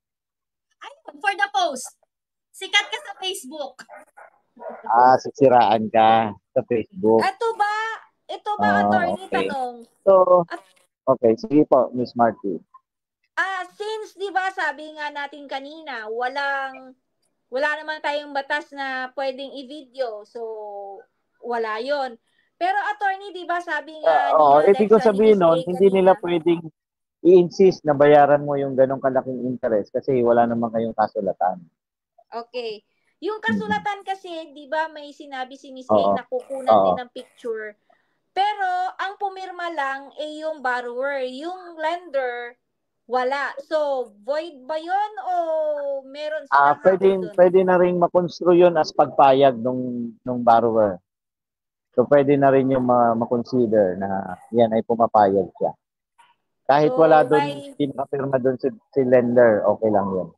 Ayun, for the post. Sikat ka sa Facebook. Sisiraan ka sa Facebook. Ito ba, attorney, tanong? So, okay. Sige po, Miss Marty. Since, di ba, sabi nga natin kanina, wala naman tayong batas na pwedeng i-video. So, wala yon. Pero, attorney, di ba, sabi nga ibig ko sabihin nun, hindi nila pwedeng i-insist na bayaran mo yung ganong kalaking interest kasi wala naman kayong kasulatan. Okay. Yung kasulatan kasi, di ba, may sinabi si Miss Kay na kukunan din ng picture Pero ang pumirma lang ay yung borrower, yung lender wala. So void ba 'yon o meron silang habol Pwede, doon? pwede na rin makonstruy yun as pagpayag nung borrower. So pwede na rin yung makonsider na yan ay pumapayag siya. Kahit wala So doon, may pinakapirma doon si lender, okay lang yun.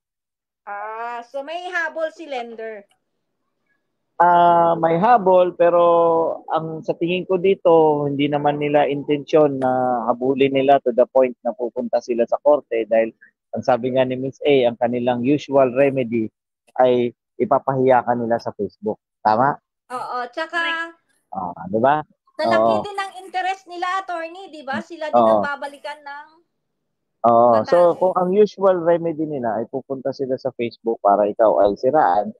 so may habol si lender. May habol pero ang sa tingin ko dito, hindi naman nila intensyon na habulin nila to the point na pupunta sila sa korte dahil ang sabi nga ni Miss A, ang kanilang usual remedy ay ipapahiya ka nila sa Facebook. Tama? Oo, tsaka Di ba? sa laki Oo. din ng interest nila, attorney, 'di ba? Sila din ang Oo. babalikan ng Oo. batas. So kung ang usual remedy nila ay pupunta sila sa Facebook para ikaw ay siraan,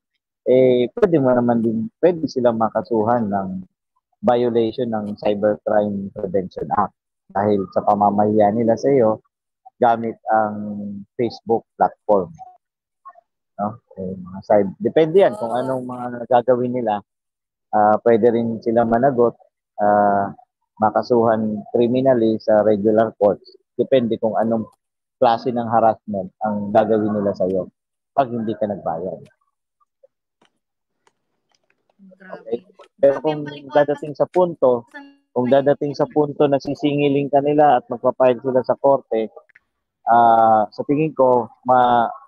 pwede silang makasuhan ng violation ng Cybercrime Prevention Act dahil sa pamamahiya nila sa iyo gamit ang Facebook platform. No? Depende yan kung anong mga gagawin nila. Pwede rin sila managot, makasuhan criminally sa regular courts. Depende kung anong klase ng harassment ang gagawin nila sa iyo pag hindi ka nagbayad. Grabe. Pero Grabe kung ang balikwasan dadating sa punto na sisingiling ka nila at magpapile sila sa korte, sa tingin ko,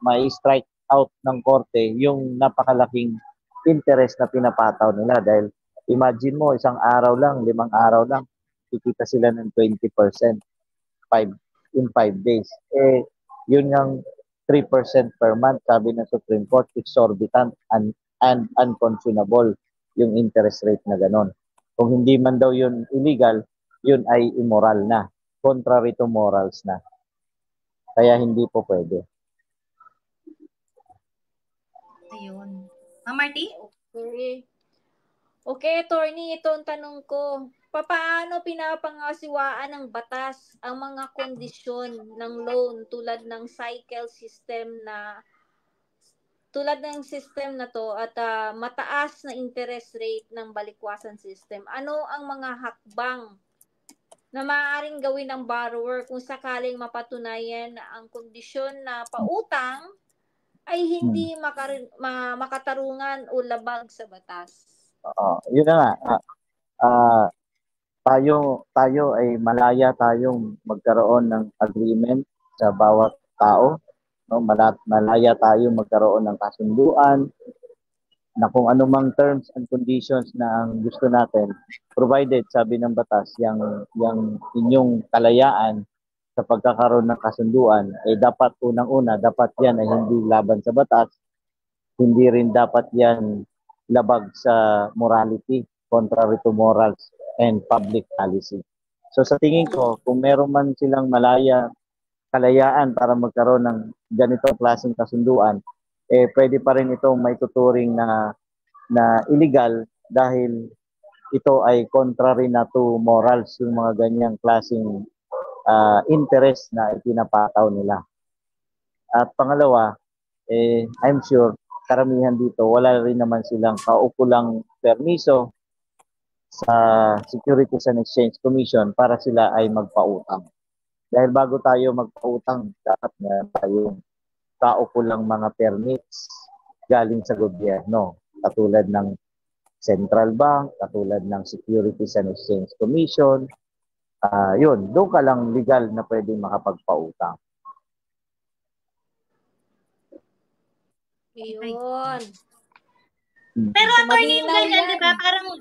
ma-strike out ng korte yung napakalaking interest na pinapataw nila dahil imagine mo, isang araw lang, 5 araw lang, kikita sila ng 20% in 5 days. Yun yung 3% per month, sabi ng Supreme Court, exorbitant and unconscionable yung interest rate na ganon. Kung hindi man daw yun illegal, yun ay immoral na. Contrary to morals na. Kaya hindi po pwede. Ayun. Ma'am Marty? Okay, attorney, ito ang tanong ko. Paano pinapangasiwaan ng batas ang mga kondisyon ng loan tulad ng cycle system na to at mataas na interest rate ng balikwasan system? Ano ang mga hakbang na maaaring gawin ng borrower kung sakaling mapatunayan na ang kondisyon na pautang ay hindi makatarungan o labag sa batas? Yun na nga. Tayo ay malaya tayong magkaroon ng agreement sa bawat tao. No? Malaya tayong magkaroon ng kasunduan na kung anumang terms and conditions na ang gusto natin, provided, sabi ng batas, yung inyong kalayaan sa pagkakaroon ng kasunduan, dapat unang-una, dapat yan ay hindi laban sa batas, hindi rin dapat yan labag sa morality, contrary to morals and public policy. So sa tingin ko, kung meron man silang kalayaan para magkaroon ng ganitong klaseng kasunduan, pwede pa rin itong may tuturing na illegal dahil ito ay contrary na to morals, yung mga ganyang klaseng interest na ipinapataw nila. At pangalawa, I'm sure karamihan dito, wala rin naman silang kaukulang permiso sa Securities and Exchange Commission para sila ay magpautang. Dahil bago tayo magpautang, dapat na tayong kaukulang mga permits galing sa gobyerno, katulad ng Central Bank, katulad ng Securities and Exchange Commission. Yun, doon ka lang legal na pwedeng makapagpautang. Yun. Pero attorney, yung ganyan, di ba? Parang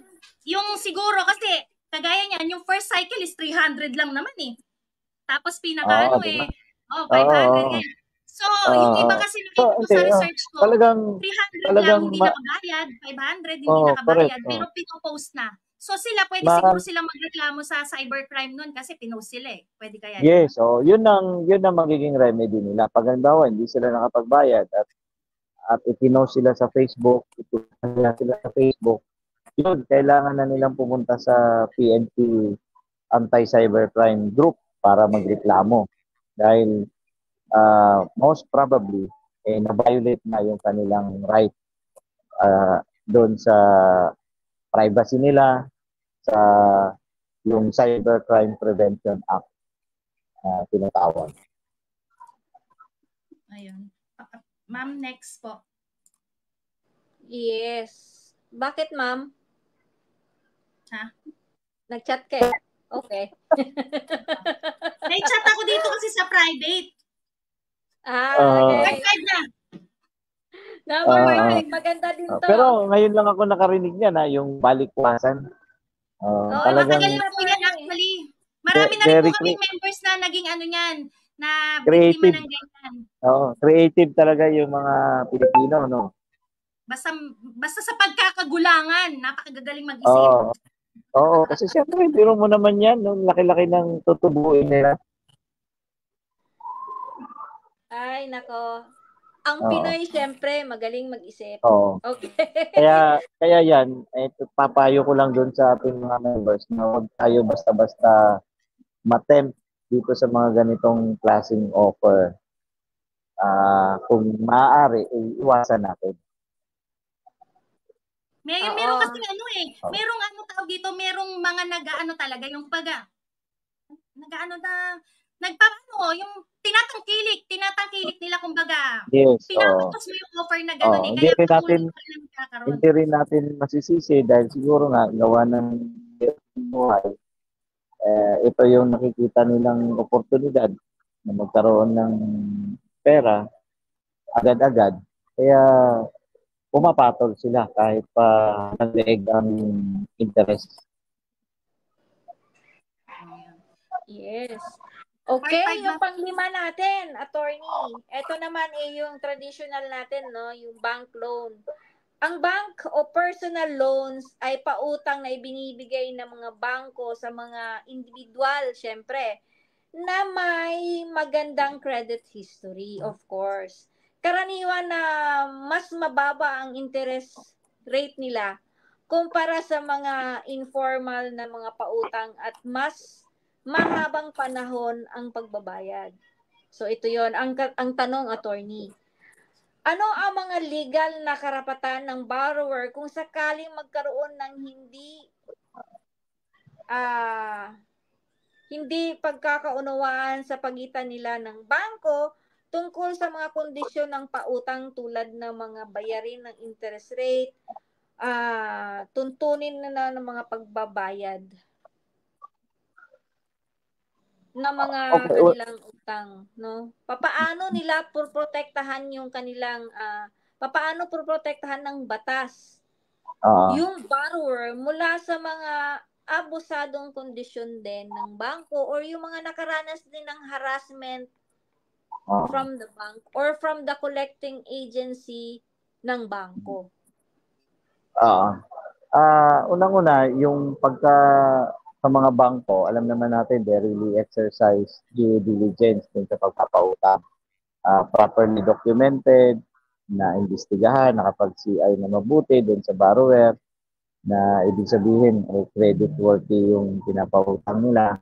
yung siguro kasi kagaya niyan, yung first cycle is 300 lang naman eh. Tapos pinaka 500 ganyan. So, yung iba kasi nakita ko sa research ko, 300 lang hindi nakabayad, 500 hindi nakabayad, pero pinopost na. So sila, pwede siguro silang magreklamo sa cybercrime nun kasi pinost sila eh. Pwede kaya? Yes, yun ang magiging remedy nila. Pag halimbawa, hindi sila nakapagbayad at ipinost sila sa Facebook, yun, kailangan na nilang pumunta sa PNP Anti-Cybercrime Group para magreklamo. Dahil most probably, na-violate na yung kanilang right doon sa privacy nila, sa yung Cybercrime Prevention Act na tinatawag. Ayun. Ma'am, next po. Yes. Bakit, ma'am? Ha? Nag-chat ka? Okay. May chat ako dito kasi sa private. Okay. Archive na. Number five, maganda din to. Pero ngayon lang ako nakarinig niya na yung balikwasan. Talagang matagal po yan actually. Marami na rin po kaming members na naging ano niyan, na biktima ng ganyan. Creative talaga yung mga Pilipino, no? Basta sa pagkakagulangan, napakagagaling mag-isip. Oo, kasi siyempre, biro mo naman yan, no? Laki-laki ng tutubuin nila. Ay, nako. Ang Pinoy, siyempre, magaling mag-isip. Okay. Kaya yan, papayo ko lang dun sa ating mga members na huwag tayo basta-basta matempt dito sa mga ganitong klaseng offer. Kung maaari, iwasan natin. Meron kasi merong tawag dito, merong mga nag-ano talaga, yung yung tinatangkilik nila kumbaga. Yes, pinapatos mo yung offer na gano'n hindi rin natin masisisi dahil siguro nga gawa ng buhay. Ito yung nakikita nilang oportunidad na magkaroon ng pera agad-agad. Kaya pumapatol sila kahit pa nag-leeg ang interest. Yes. Okay, yung panglima natin, attorney. Ito naman yung traditional natin, no? Yung bank loan. Ang bank o personal loans ay pautang na ibinibigay ng mga bangko sa mga individual, syempre, na may magandang credit history, of course. Karaniwan na mas mababa ang interest rate nila kumpara sa mga informal na mga pautang at mas mahabang panahon ang pagbabayad. So ito yon ang tanong, attorney. Ano ang mga legal na karapatan ng borrower kung sakaling magkaroon ng hindi pagkakaunawaan sa pagitan nila ng bangko tungkol sa mga kondisyon ng pautang tulad ng mga bayarin ng interest rate, tuntunin na ng mga pagbabayad na mga kanilang utang, no? Papaano nila protektahan yung kanilang papaano protektahan ng batas yung borrower mula sa mga abusadong kondisyon din ng bangko or yung mga nakaranas din ng harassment from the bank or from the collecting agency ng bangko. Unang-una, yung sa mga bangko, alam naman natin, they really exercise due diligence din sa pagpapautang. Properly documented, na imbestigahan, nakapag-CI na mabuti din sa borrower, na ibig sabihin, credit worthy yung pinapautang nila.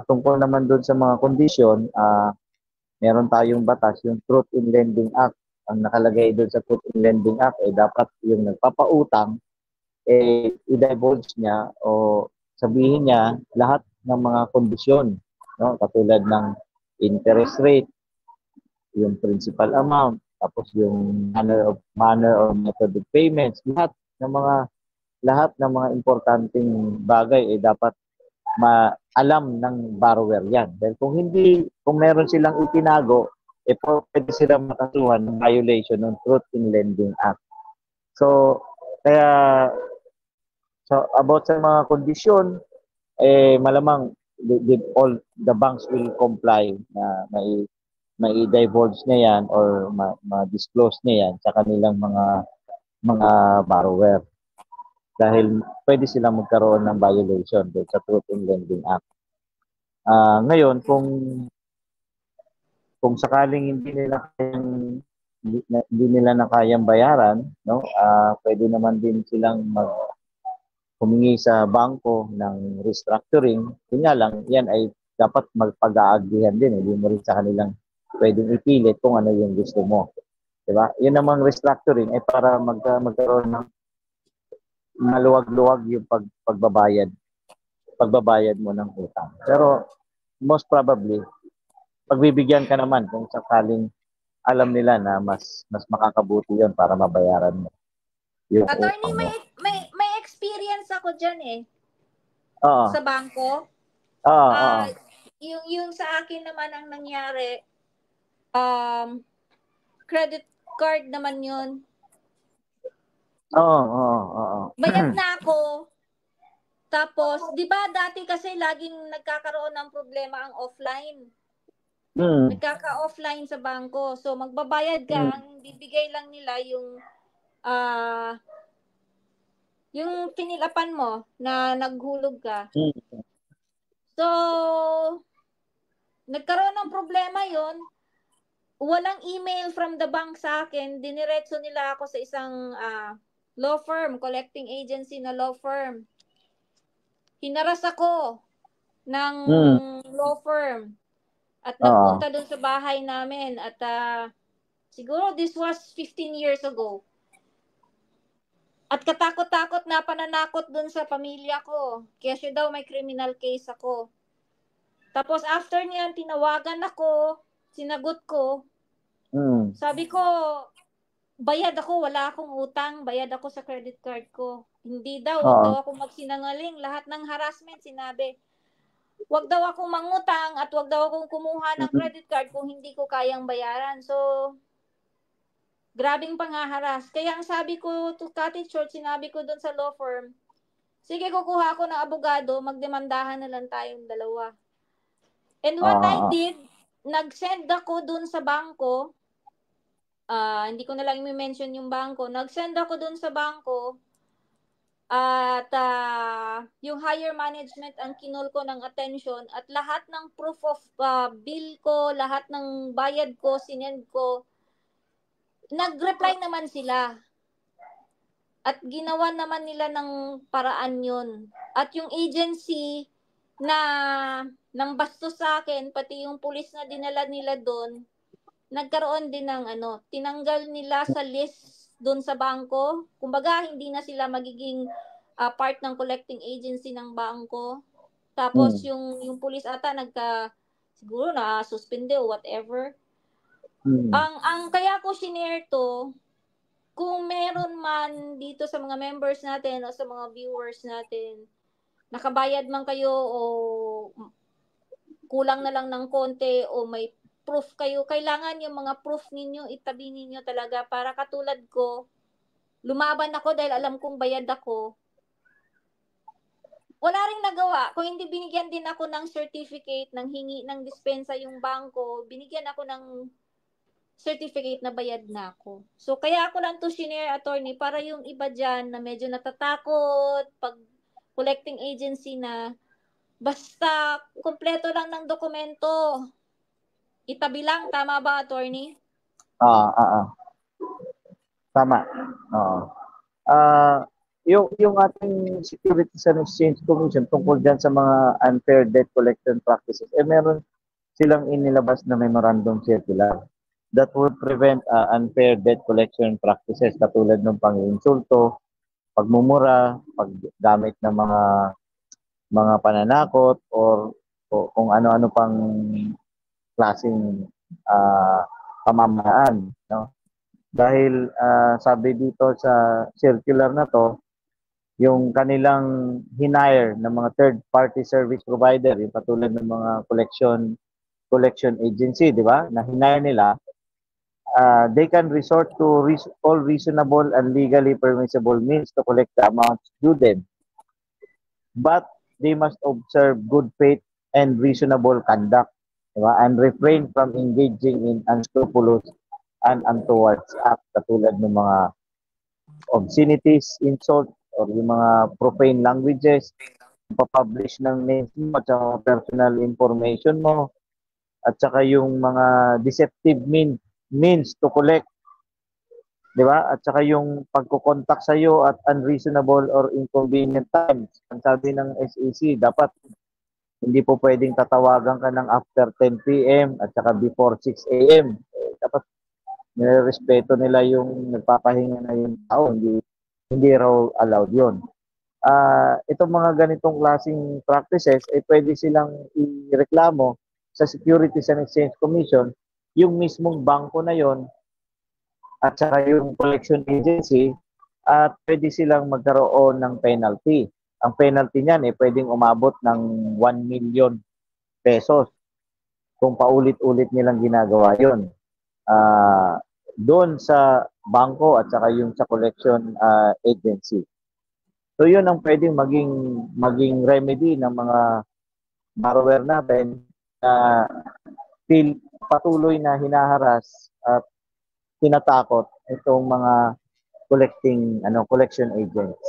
Tungkol naman doon sa mga kondisyon, meron tayong batas, yung Truth in Lending Act. Ang nakalagay doon sa Truth in Lending Act, dapat yung nagpapautang, i-divulge niya o sabihin niya lahat ng mga kondisyon, no? Katulad ng interest rate, yung principal amount, tapos yung manner or method of payments, lahat ng mga importanteng bagay dapat alam ng borrower yan. Dahil kung meron silang itinago, pwede silang makasuhan ng violation ng Truth in Lending Act. So about sa mga kondisyon, malamang all the banks will comply na mai-divulge na yan or ma-disclose na yan sa kanilang mga borrower. Dahil pwede silang magkaroon ng violation sa Truth in Lending Act. Ngayon, kung sakaling hindi nila na kayang bayaran, no? Pwede naman din silang humingi sa bangko ng restructuring. Kanya lang, yan ay dapat magpag-aagihan din. Hindi mo rin sa kanilang pwedeng ipilit kung ano yung gusto mo. Diba? Yun namang restructuring ay para magkaroon ng maluwag-luwag yung pagbabayad pagbabayad mo ng utang. Pero most probably, pagbibigyan ka naman kung sakaling alam nila na mas makakabuti yon para mabayaran mo yung Attorney, utang mo. may experience ako dyan eh. Oo. Sa bangko. Oo. Yung sa akin naman ang nangyari, credit card naman yun. Oo. Bayad na ako. Tapos, di ba dati kasi laging nagkakaroon ng problema ang offline. Nagkaka-offline sa bangko. So, magbabayad ka, ang bibigay lang nila yung pinilapan mo na naghulog ka. So, nagkaroon ng problema yon. Walang email from the bank sa akin. Diniretso nila ako sa isang law firm, collecting agency na law firm. Hinaras ako ng law firm at nagpunta doon sa bahay namin at siguro this was 15 years ago. At katakot-takot na pananakot doon sa pamilya ko. Kasi daw may criminal case ako. Tapos after niyan, tinawagan ako, sinagot ko. Sabi ko, bayad ako, wala akong utang, bayad ako sa credit card ko. Hindi daw, wag daw ako magsinungaling. Lahat ng harassment sinabi. Wag daw akong mangutang at wag daw akong kumuha ng credit card kung hindi ko kayang bayaran. So, grabing panghaharas. Kaya ang sabi ko to Cottage Short, sinabi ko doon sa law firm, sige, kukuha ako ng abogado, magdemandahan na lang tayong dalawa. And what I did, nag-send ako doon sa bangko, hindi ko na lang i-mention yung bangko, nag-send ako doon sa bangko, at yung higher management ang kinol ko ng attention at lahat ng proof of bill ko, lahat ng bayad ko, sinend ko, nag-reply naman sila. At ginawa naman nila ng paraan yun. At yung agency na nang bastos sa akin, pati yung pulis na dinala nila doon, nagkaroon din ng tinanggal nila sa list doon sa bangko. Kumbaga, hindi na sila magiging part ng collecting agency ng bangko. Tapos yung pulis ata siguro na suspende o whatever. Ang kaya ko shinare to, kung meron man dito sa mga members natin o sa mga viewers natin, nakabayad man kayo o kulang na lang ng konti o may proof kayo, kailangan yung mga proof ninyo, itabi ninyo talaga para katulad ko, lumaban ako dahil alam kong bayad ako. Wala ring nagawa. Kung hindi binigyan din ako ng certificate, ng hingi ng dispensa yung bangko, binigyan ako ng certificate na bayad na ako. So, kaya ako lang to shinare, attorney, para yung iba dyan na medyo natatakot pag collecting agency na basta kumpleto lang ng dokumento. Itabi lang, tama ba, attorney? Tama. Yung ating Securities and Exchange Commission tungkol dyan sa mga unfair debt collection practices, meron silang inilabas na memorandum circular that would prevent unfair debt collection practices katulad ng pang-insulto, pagmumura, paggamit ng mga pananakot or kung ano-ano pang klaseng pamamaraan, no? Dahil sabi dito sa circular na to, yung kanilang hinire ng mga third party service provider, yung katulad ng mga collection agency, di ba? Na hinire nila, they can resort to all reasonable and legally permissible means to collect the amounts due them. But they must observe good faith and reasonable conduct, diba? And refrain from engaging in unscrupulous and untoward acts katulad ng mga obscenities, insult, or yung mga profane languages, papublish ng names mo at saka personal information mo, at saka yung mga deceptive means to collect, di ba? At saka yung pagko-contact sa iyo at unreasonable or inconvenient times. Ang sabi ng SEC, dapat hindi po pwedeng tatawagan ka ng after 10 p.m. at saka before 6 a.m. Dapat nirespeto nila yung nagpapahinga na yung tao, hindi raw allowed yun. itong mga ganitong klaseng practices, pwede silang ireklamo sa Securities and Exchange Commission, yung mismong bangko na yon at saka yung collection agency, at pwede silang magkaroon ng penalty. Ang penalty niyan pwedeng umabot ng 1 million pesos kung paulit-ulit nilang ginagawa yon. Doon sa bangko at saka yung sa collection agency. So yun ang pwedeng maging remedy ng mga borrower natin na patuloy na hinaharas at tinatakot itong mga collection agents.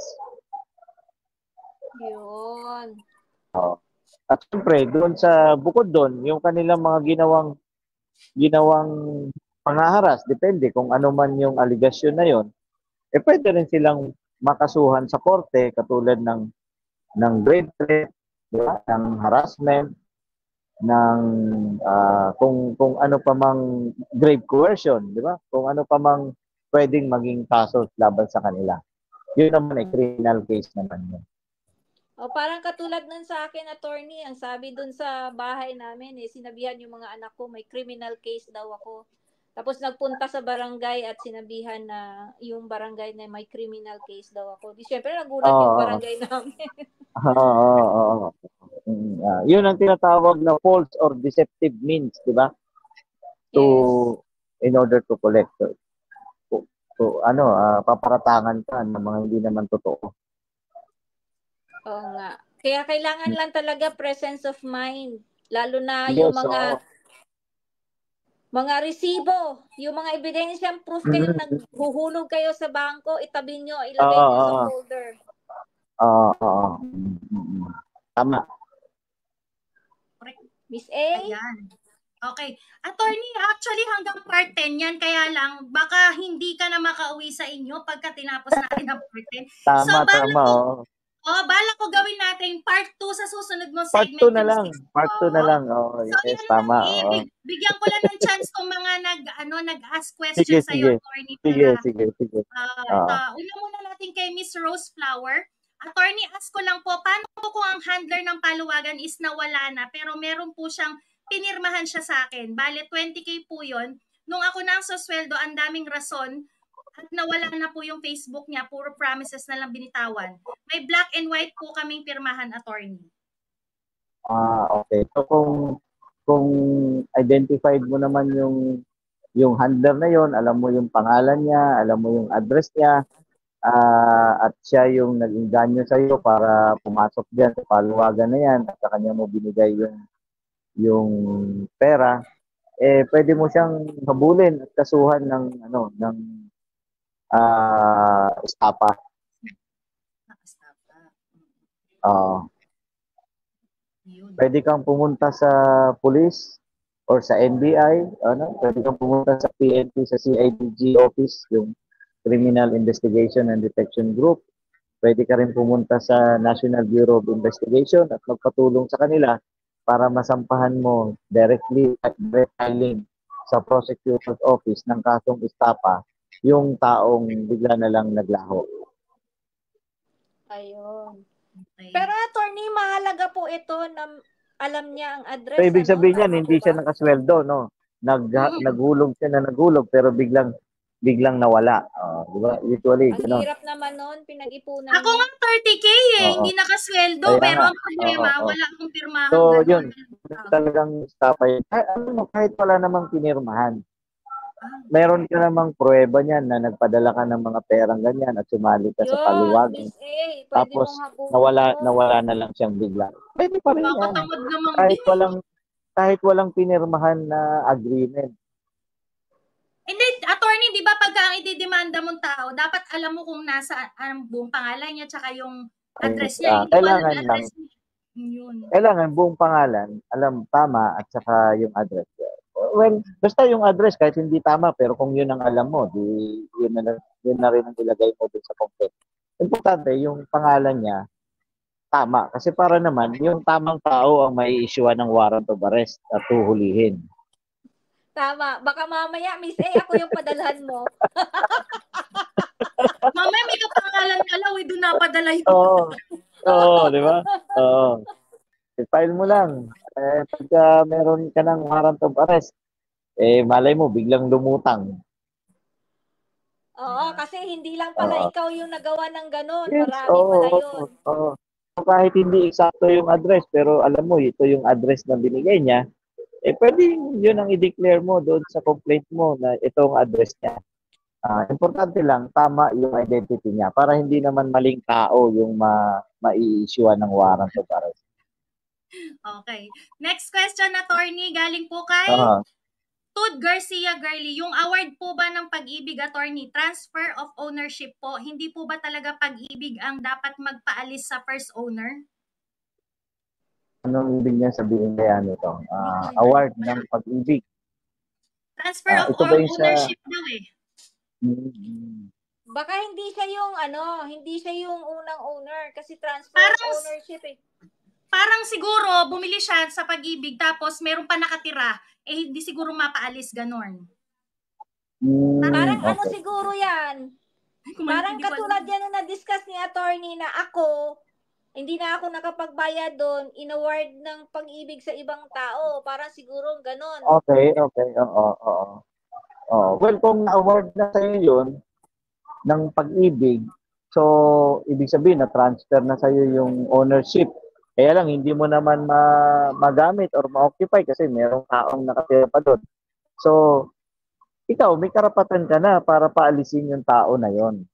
Yun. At siyempre, bukod doon, yung kanilang mga ginawang panghaharas, depende kung ano man yung aligasyon na yon, pwede rin silang makasuhan sa korte katulad ng grave threat, diba? Ng harassment, ng kung ano pa mang grave coercion, di ba? Kung ano pa mang pwedeng maging kaso laban sa kanila. Yun naman criminal case naman yun. O parang katulad nun sa akin, attorney, ang sabi dun sa bahay namin, sinabihan yung mga anak ko, may criminal case daw ako. Tapos nagpunta sa barangay at sinabihan na yung barangay na may criminal case daw ako. Di syempre nagulat yung barangay namin. Yun ang tinatawag na false or deceptive means, di ba? In order to collect. Paparatangan ka ng mga hindi naman totoo. Oo nga. Kaya kailangan lang talaga presence of mind. Lalo na yung mga resibo, yung mga ebidensyang proof kayo naghuhulog kayo sa bangko, itabi nyo, ilagay nyo sa folder. Tama. Miss A? Ayan. Okay. Attorney, actually hanggang part 10 yan, kaya lang baka hindi ka na makauwi sa inyo pagka tinapos natin ang part 10. Tama. Bala ko gawin natin part 2 sa susunod mo segment. Part 2 na lang. Part 2 na lang. Yes, tama. Bigyan ko lang ng chance kung mga nag-ask questions sa iyo, attorney. Sige. Una muna natin kay Miss Rose Flower. Attorney, ask ko lang po, paano po kung ang handler ng paluwagan is nawala na, pero meron po siyang pinirmahan siya sa akin. Bale, 20K po yun. Nung ako na ang susweldo, ang daming rason, at nawala na po yung Facebook niya, puro promises na lang binitawan. May black and white po kaming pirmahan, attorney. Okay. So kung identified mo naman yung handler na yon, alam mo yung pangalan niya, alam mo yung address niya, at siya yung nag-inganyo sa iyo para pumasok diyan sa paluwagan na yan, at sa kanya mo binigay yung pera, pwede mo siyang habulin at kasuhan ng estapa. Pwede kang pumunta sa police or sa NBI, pwede kang pumunta sa PNP, sa CIDG office, yung Criminal Investigation and Detection Group. Pwede ka rin pumunta sa National Bureau of Investigation at magpatulong sa kanila para masampahan mo directly at direct filing sa prosecutor's office ng kasong estapa yung taong bigla na lang naglaho. Ayun. Okay. Pero attorney, mahalaga po ito na alam niya ang address. So, ibig sabihin niyan, hindi siya nakasweldo, no? Naghulog siya na naghulog, pero biglang nawala. Diba? Usually, ang hirap naman nun, pinag-ipunan. Ako nga 30K hindi nakasweldo, pero ang problema, wala akong pirmahan. So, yun, talagang estapa yun. Kahit wala namang pinirmahan. Meron ka namang pruweba niyan na nagpadala ka ng mga perang ganyan at sumali ka sa paluwagan. Tapos, nawala na lang siyang bigla. Pwede pa rin yan. Kahit walang pinirmahan na agreement. Hindi, attorney, di ba pagka ang ididemanda mong tao, dapat alam mo kung nasa ang buong pangalan niya tsaka yung address niya. Kailangan buong pangalan, alam tama, at saka yung address niya. Well, basta yung address, kahit hindi tama, pero kung yun ang alam mo, yun na rin ang ilagay mo dun sa complaint. Importante, yung pangalan niya, tama. Kasi para naman, yung tamang tao ang may issue ng warrant of arrest at tuhulihin. Tama. Baka mamaya, Miss A, ako yung padalhan mo. Mamaya may pangalan pala, doon napadala yung Oo. Oo, di ba? Oo. I-file mo lang. Pagka meron ka ng warrant of arrest, malay mo, biglang lumutang. Oo, kasi hindi lang pala Oo. ikaw yung nagawa ng ganun. Yes, Marami oo, pala oo, yun. oo. So, kahit hindi eksakto yung address, pero alam mo, ito yung address na binigay niya, pwede yun ang i-declare mo doon sa complaint mo na ito ang address niya. Importante lang, tama yung identity niya para hindi naman maling tao yung mai-issue ng warrant of arrest. Okay. Next question, attorney, galing po kay Uh, Tud Garcia Garly. Yung award po ba ng Pag-ibig, attorney, transfer of ownership po, hindi po ba talaga Pag-ibig ang dapat magpaalis sa first owner? Anong ibig niya sabihin kaya nito? Award ng Pag-ibig. Transfer of Ito ba yung sa... ownership daw eh. Baka hindi siya yung hindi siya yung unang owner kasi transfer Parang- of ownership eh. Parang siguro bumili siya sa Pag-ibig tapos meron pa nakatira, hindi siguro mapaalis, ganon. Parang ano okay. siguro yan? Parang katulad yan na na-discuss ni attorney na ako, hindi na ako nakapagbayad doon, inaward ng Pag-ibig sa ibang tao. Parang siguro ganon. Okay. Oo. Well, kung na-award na sa'yo yun ng Pag-ibig, so, ibig sabihin na transfer na sa'yo yung ownership. Kaya lang, hindi mo naman magamit or ma-occupy kasi merong taong nakatira pa doon. So, ikaw, may karapatan ka na para paalisin yung tao na yon.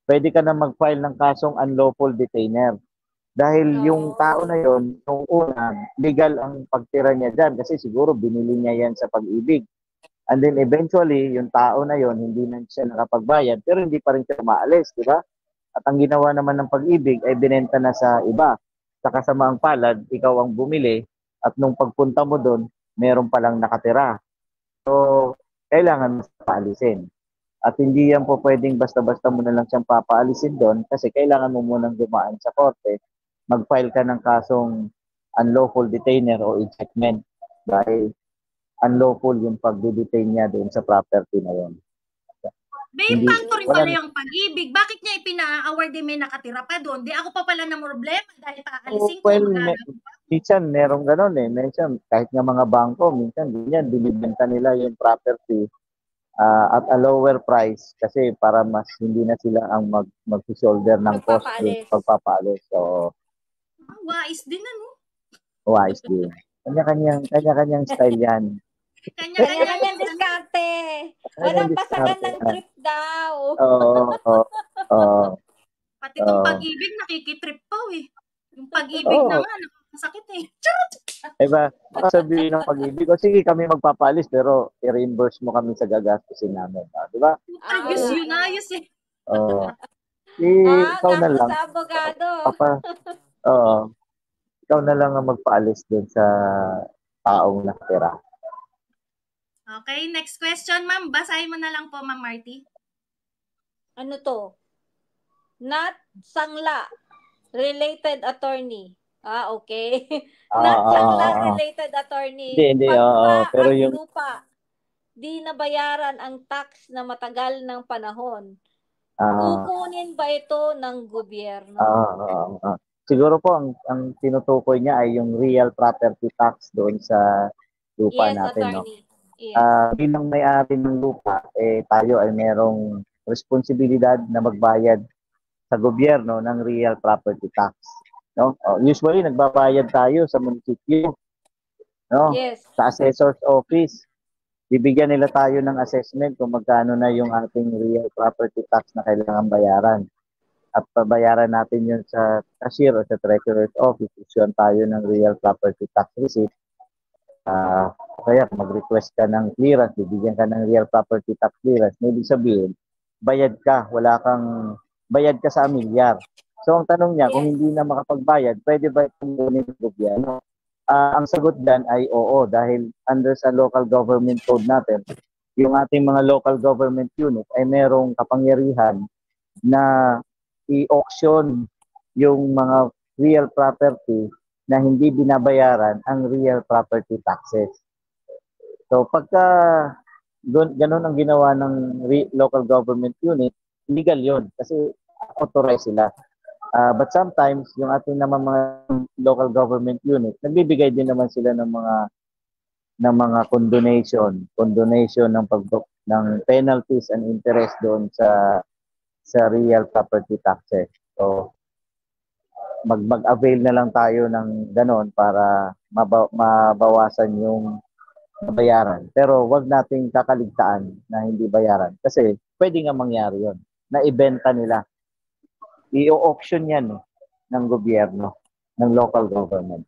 Pwede ka na mag-file ng kasong unlawful detainer. Dahil yung tao na yon, nung una, legal ang pagtira niya dyan kasi siguro binili niya yan sa Pag-ibig. And then eventually, yung tao na yon hindi na siya nakapagbayad pero hindi pa rin siya maalis, di ba? At ang ginawa naman ng Pag-ibig ay binenta na sa iba. Sa kasamaang palad, ikaw ang bumili at nung pagpunta mo doon, meron palang nakatira. So, kailangan mas paalisin. At hindi yan po pwedeng basta-basta mo na lang siyang papaalisin doon kasi kailangan mo munang dumaan sa korte, mag-file ka ng kasong unlawful detainer o ejectment dahil unlawful yung pag-detain niya doon sa property na yun. May impacto rin pala yung Pag-ibig. Bakit niya ipina-award may nakatira pa doon? Di ako pa pala na problema dahil paalisin ko. Minsan merong gano'n eh. Minsan kahit nga mga bangko, minsan ganyan, binibenta nila yung property at a lower price kasi para mas hindi na sila ang mag-shoulder ng cost ng pagpapaalis. So, wise din ano? Wise din. Kanya-kanyang style yan. Kanya-kanyang diskarte. Walang pasagan ng trip daw. Oo. Pati itong Pag-ibig, nakikitrip pa eh. Yung Pag-ibig na nga, nakakasakit eh. Charot! Diba, sabihin ng Pag-ibig, sige kami magpapalis pero i-reimburse mo kami sa gagastusin namin. Diba? Ayos yun, ayos eh. Oo. Ikaw na lang. Sa abogado. Ikaw na lang ang magpaalis din sa taong nakatira. Okay, next question, ma'am. Basahin mo na lang po, Ma'am Marty. Ano to? Not sangla. Related attorney. Okay. Not sangla related attorney. Hindi. Pero yung lupa, di nabayaran ang tax na matagal ng panahon. Kukunin ba ito ng gobyerno? Siguro po ang tinutukoy niya ay yung real property tax doon sa lupa natin, attorney. No? Yes. Bilang may-ari ng lupa, tayo ay merong responsibilidad na magbayad sa gobyerno ng real property tax. No? Usually, nagbabayad tayo sa munisipyo. No? Yes. Sa assessor's office. Bibigyan nila tayo ng assessment kung magkano na yung ating real property tax na kailangan bayaran. At pabayaran natin yun sa cashier o sa treasurer's office. Isyuan tayo ng real property tax receipt. Kaya mag-request ka ng clearance, bibigyan ka ng real property tax clearance, may ibig sabihin, bayad ka sa amilyar. So ang tanong niya, kung hindi na makapagbayad, pwede ba itong kunin ng gobyerno? Ang sagot dyan ay oo, dahil under sa local government code natin, yung ating mga local government unit ay merong kapangyarihan na i-auction yung mga real property na hindi binabayaran ang real property taxes. So pagka ganun ang ginawa ng local government unit, legal yon kasi authorize sila. But sometimes, yung ating naman mga local government unit, nagbibigay din naman sila ng mga condonation ng penalties and interest doon sa real property taxes. So, mag-avail na lang tayo ng ganon para mabawasan yung bayaran. Pero wag nating kakaligtaan na hindi bayaran kasi pwede nga mangyari yon na ibenta nila. I-auction yan ng gobyerno, ng local government.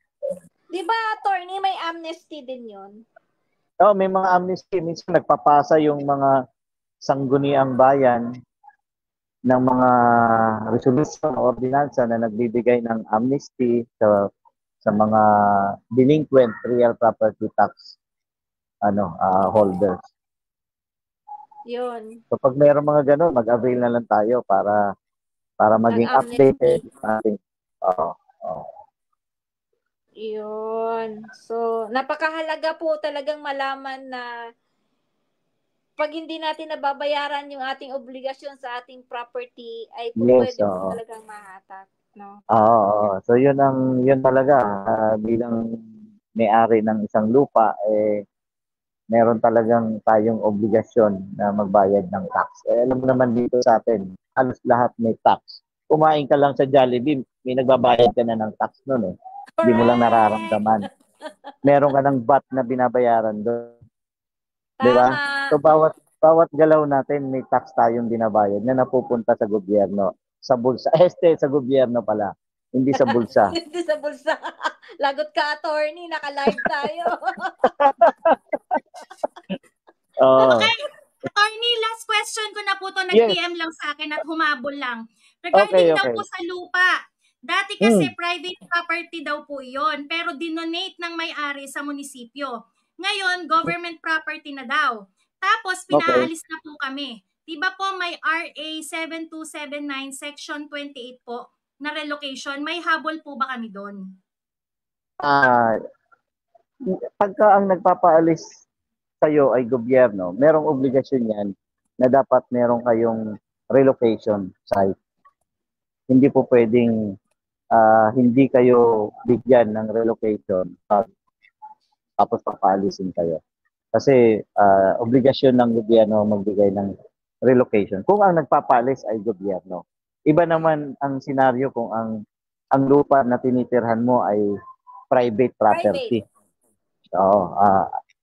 Di ba, attorney, may amnesty din yun? Oh, may mga amnesty. Minsan nagpapasa yung mga sangguniang bayan ng mga resolution o ordinansa na nagbibigay ng amnesty sa mga delinquent real property tax holders. Yun. So pag mayroong mga ganun, mag-avail na lang tayo para maging updated natin. Yun. So, napakahalaga po talagang malaman na pag hindi natin nababayaran yung ating obligasyon sa ating property, ay pwede po talagang mahatak. No? So, yun talaga. Bilang may-ari ng isang lupa, meron talagang tayong obligasyon na magbayad ng tax. Alam mo naman dito sa atin, halos lahat may tax. Kumain ka lang sa Jollibee, may nagbabayad ka na ng tax nun . Hindi mo lang nararamdaman. Meron ka ng VAT na binabayaran doon. Di ba? So, bawat galaw natin, may tax tayong binabayad na napupunta sa gobyerno. Sa bulsa. Sa gobyerno pala. Hindi sa bulsa. Hindi sa bulsa. Lagot ka, attorney. Naka-live tayo. Okay. Attorney, last question ko na po to. Nag-PM lang sa akin at humabol lang. Regarding daw po sa lupa. Dati kasi private property daw po yon, pero dinonate ng may-ari sa munisipyo. Ngayon, government property na daw. Tapos, pinaalis na po kami. Diba po may RA 7279 Section 28 po na relocation? May habol po ba kami doon? Pagka ang nagpapaalis sa'yo ay gobyerno, merong obligasyon yan na dapat meron kayong relocation site. Hindi po pwedeng hindi kayo bigyan ng relocation tapos papaalisin kayo. Kasi obligasyon ng gobyerno magbigay ng relocation kung ang nagpapalis ay gobyerno. Iba naman ang senaryo kung ang lupa na tinitirhan mo ay private property.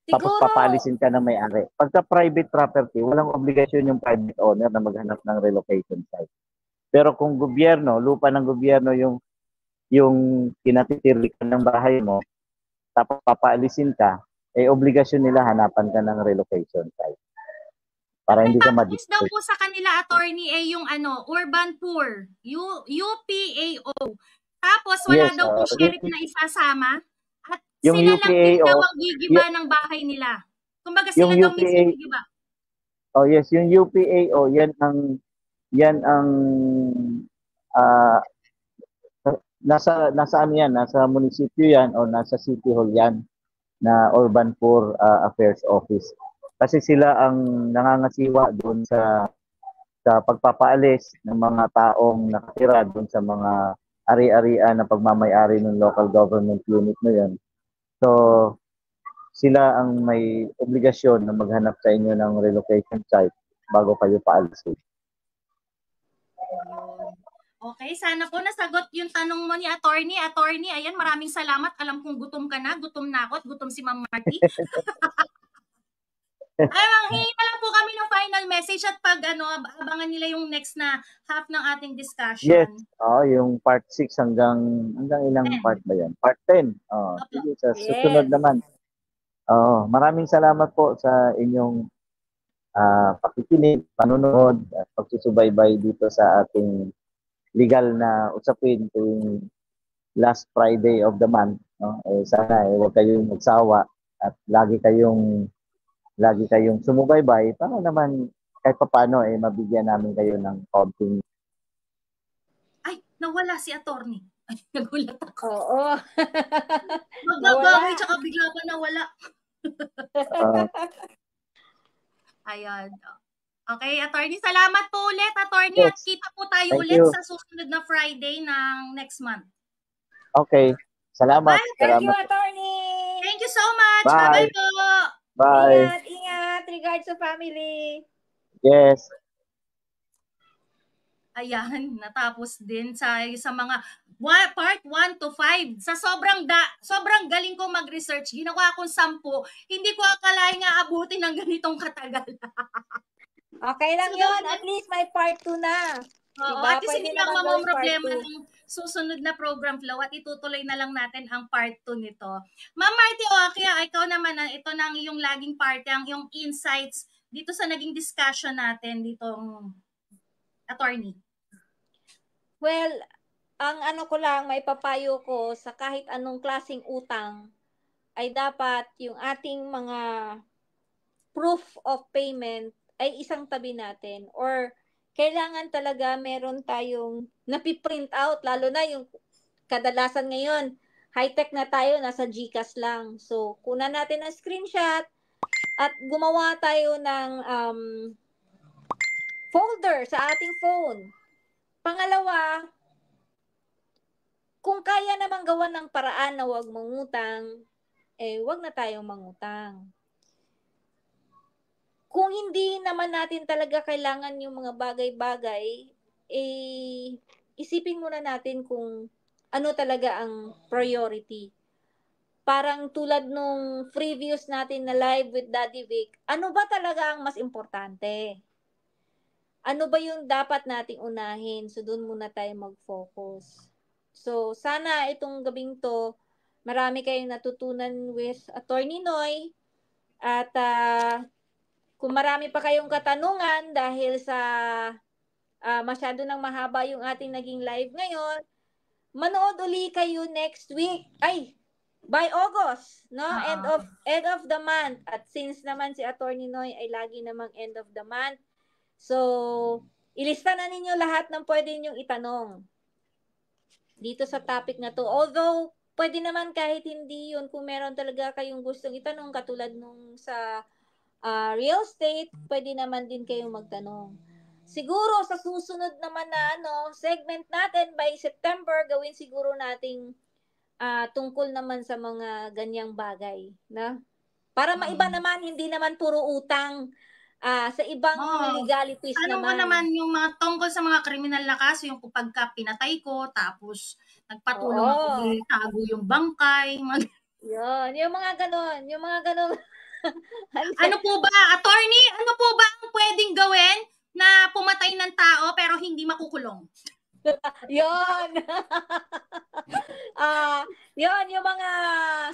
Tapos papaalisin ka ng may-ari. Pagka private property, walang obligasyon yung private owner na maghanap ng relocation site. Pero kung gobyerno, lupa ng gobyerno yung kinatitirikan ng bahay mo, tapos papaalisin ka, obligasyon nila hanapan ka ng relocation site. Para hindi ka ma-disturb. Daw po sa kanila, attorney, yung urban poor, UPAO. Tapos wala daw po sheriff na isasama. At yung sila UPAO, lang din daw ang gigiba ng bahay nila. Kumbaga sila daw mismo gigiba. Oh yes, yung UPAO, yan ang nasa ano yan, nasa munisipyo yan o nasa city hall yan na Urban Poor Affairs Office. Kasi sila ang nangangasiwa doon sa pagpapaalis ng mga taong nakatira doon sa mga ari-arian na pagmamay-ari ng local government unit na yan. So, sila ang may obligasyon na maghanap sa inyo ng relocation site bago kayo paalisin. Okay, sana po nasagot yung tanong mo ni attorney. Attorney, ayan, maraming salamat. Alam kong gutom ka na, gutom na ako at gutom si Ma'am Marty. Hingi na lang po kami ng final message at pag abangan nila yung next na half ng ating discussion. Yes, yung part 6 hanggang ilang 10. Part ba yan? Part 10. Sige, sa susunod naman. Maraming salamat po sa inyong pakikinig, panunood at pagsusubaybay dito sa ating legal na usapin tuwing last Friday of the month. Sana huwag kayong magsawa at lagi kayong sumubaybay para naman kahit paano mabigyan namin kayo ng konting. Ay, nawala si attorney. Ay, nagulat ako. Oo. Magbabaway tsaka bigla pa nawala. Ayan. Okay, attorney, salamat po ulit, attorney, at Yes. kita po tayo Thank ulit you. sa susunod na Friday ng next month. Okay. Salamat. Bye. Thank you, Salamat. attorney. Thank you so much. Bye. Bye-bye po. Bye. Ingat, ingat. Regards to family. Yes. Ayan, natapos din sa mga part 1 to 5. Sa sobrang galing kong mag-research, ginawa akong 10. Hindi ko akalain nga abutin ng ganitong katagal. Okay lang So, yun. At least may part 2 na. Oo, Diba? at least Pwede hindi na naman gawin part problema 2. ng susunod na program flow at itutuloy na lang natin ang part 2 nito. Ma'am Marty Oakia, ikaw naman, ito na ang iyong laging parte, ang iyong insights dito sa naging discussion natin ditong attorney. Well, ang ano ko lang, may papayo ko sa kahit anong klaseng utang ay dapat yung ating mga proof of payment ay isang tabi natin or kailangan talaga meron tayong napiprint out, lalo na yung kadalasan ngayon, high-tech na tayo, nasa GCash lang. So, kunan natin ang screenshot at gumawa tayo ng folder sa ating phone. Pangalawa, kung kaya namang gawan ng paraan na huwag mangutang, huwag na tayong mangutang. Kung hindi naman natin talaga kailangan yung mga bagay-bagay, isipin muna natin kung ano talaga ang priority. Parang tulad nung previous natin na live with Daddy Vic, ano ba talaga ang mas importante? Ano ba yung dapat nating unahin? So, doon muna tayo mag-focus. So, sana itong gabing to, marami kayong natutunan with Attorney Noy. At kung marami pa kayong katanungan dahil sa masyado nang mahaba yung ating naging live ngayon, manood uli kayo next week. By August, no? End of the month. At since naman si Attorney Noy ay lagi namang end of the month, so ilista na ninyo lahat ng pwede ninyong itanong dito sa topic na to. Although, pwede naman kahit hindi yun, kung meron talaga kayong gustong itanong, katulad nung sa real estate, pwede naman din kayong magtanong. Siguro sa susunod naman na segment natin by September, gawin siguro nating tungkol naman sa mga ganyang bagay, na para maiba naman, hindi naman puro utang, sa ibang legalities Tanong ko naman yung mga tungkol sa mga kriminal na kaso, yung pagka pinatay ko, tapos nagpatulong ako, tago yung bangkay. Yun, yung mga ganon. Ano po ba, attorney, ano po ba ang pwedeng gawin na pumatay ng tao pero hindi makukulong? Yun. Yun, yung mga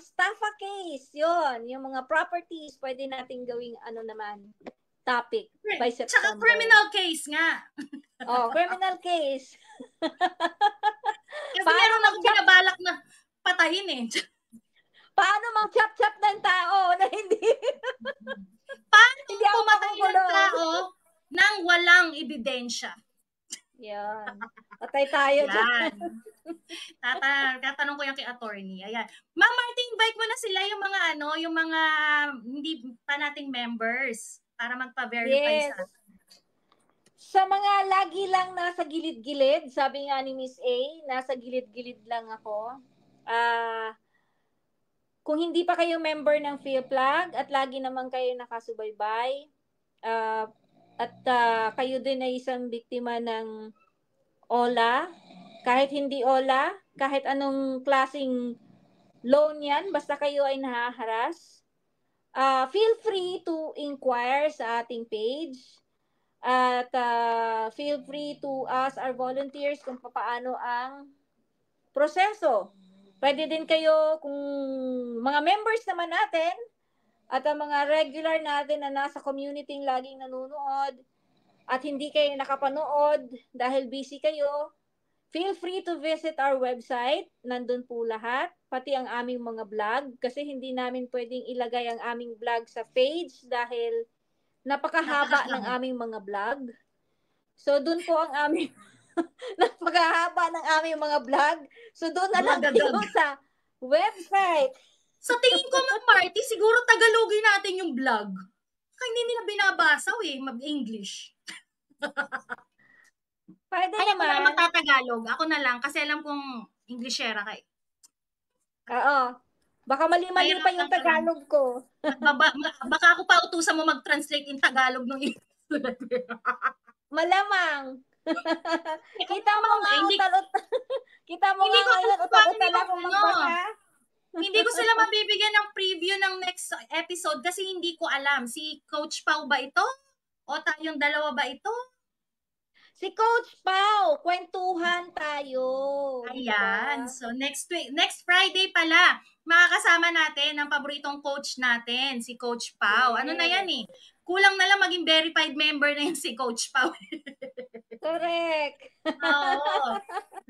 staffa case, yun, yung mga properties, pwede nating gawing topic by September. Tsaka criminal case nga. Criminal case. Kasi meron akong binabalak na patayin eh. Paano mag-chop-chop ng tao na hindi? Paano pumatay ng tao nang walang ebidensya? Yan. Patay tayo dyan. Tatanong ko yan kay attorney. Ayan. Ma'am Marty, invite mo na sila yung mga yung mga hindi pa nating members para magpa-verify sa atin. Sa mga lagi lang nasa gilid-gilid, sabi nga ni Miss A, nasa gilid-gilid lang ako. Kung hindi pa kayo member ng PhilPlug at lagi naman kayo nakasubaybay, at kayo din ay isang biktima ng OLA, kahit hindi OLA, kahit anong klaseng loan yan, basta kayo ay nahaharas, feel free to inquire sa ating page at feel free to ask our volunteers kung paano ang proseso. Pwede din kayo, kung mga members naman natin at ang mga regular natin na nasa community laging nanonood at hindi kayo nakapanood dahil busy kayo, feel free to visit our website. Nandun po lahat, pati ang aming mga vlog, kasi hindi namin pwedeng ilagay ang aming vlog sa page dahil napakahaba ng aming mga vlog. So, dun po ang aming napakahaba ng aming mga vlog. So, doon na lang kayo sa website. Sa tingin ko, Ma'am Marty, siguro Tagalogin natin yung vlog. hindi nila binabasaw mag-English. Pwede Kaya ko lang naman. magtatagalog. Ako na lang kasi alam kong Englishera ka eh. Oo. Baka mali-mali pa yung Tagalog ko. Baka ako pa utusan mo mag-translate in Tagalog ng Malamang. Kita mo nga hindi, Kita mo hindi nga ko ngayon, alam paano utak-utak yung akong magbasa. Hindi ko sila mabibigyan ng preview ng next episode kasi hindi ko alam. Si Coach Pau ba ito? O tayong dalawa ba ito? Si Coach Pau, kwentuhan tayo. Ayan. Diba? So next Friday pala, makakasama natin ang paboritong coach natin, si Coach Pau. Ano na yan eh? Kulang na lang maging verified member na yan si Coach Pau. Correct. Oo.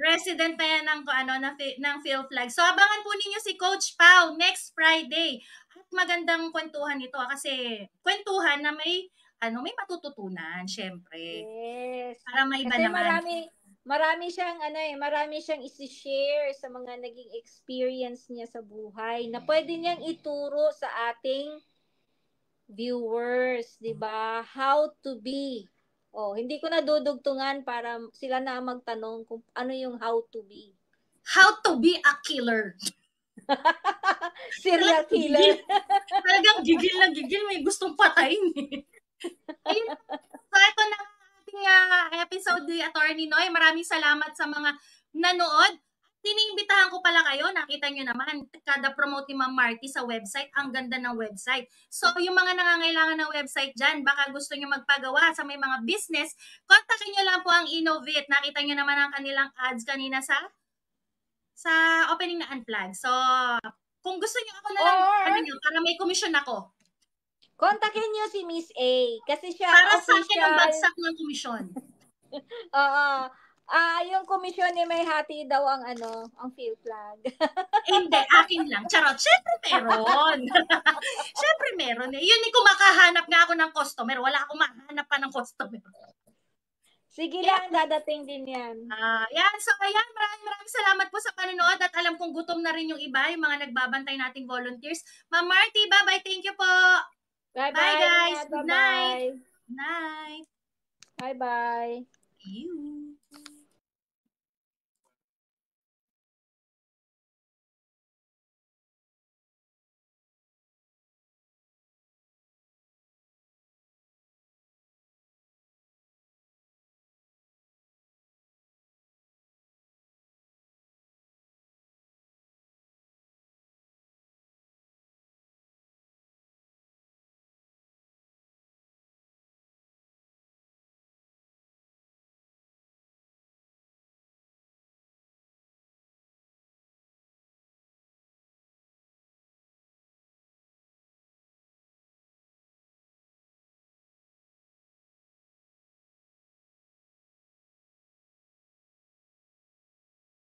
Resident na yan ng Phil Flag. So abangan po ninyo si Coach Pau next Friday. At magandang kwentuhan ito kasi kwentuhan na may matututunan, syempre. Yes. Para maiba Kasi naman. marami siyang i-share sa mga naging experience niya sa buhay na pwede niyang ituro sa ating viewers, 'di ba? How to be. Oh, hindi ko na dudugtungan para sila na magtanong kung ano yung how to be. How to be a killer. Serial killer. Talagang gigil na gigil, may gustong patayin eh. Ayun. So ito na ang ating episode ni Attorney Noy. Maraming salamat sa mga nanood. Tiniimbitahan ko pala kayo, nakita nyo naman, kada promote ni Ma'am Marty sa website, ang ganda ng website. So, yung mga nangangailangan ng website dyan, baka gusto nyo magpagawa sa may mga business, kontakin nyo lang po ang Innovate. Nakita nyo naman ang kanilang ads kanina sa opening na Unplug. So, kung gusto nyo ako na lang, para may commission ako. Kontakin nyo si Miss A kasi siya para official. Sa akin ang bagsak ng komisyon. Oo. Yung komisyon ni may hati daw ang Phil Flag. Hindi, akin lang. Charot. Siyempre meron. Siyempre meron eh. Yun kung makahanap nga ako ng customer. Wala akong mahanap pa ng customer. Sige lang, dadating din yan. Yan. So, ayan. Maraming salamat po sa panonood at alam kong gutom na rin yung iba, yung mga nagbabantay nating volunteers. Ma'am Marty, bye-bye. Thank you po. Bye-bye. Bye, guys. Good night. Good night. Bye-bye. You.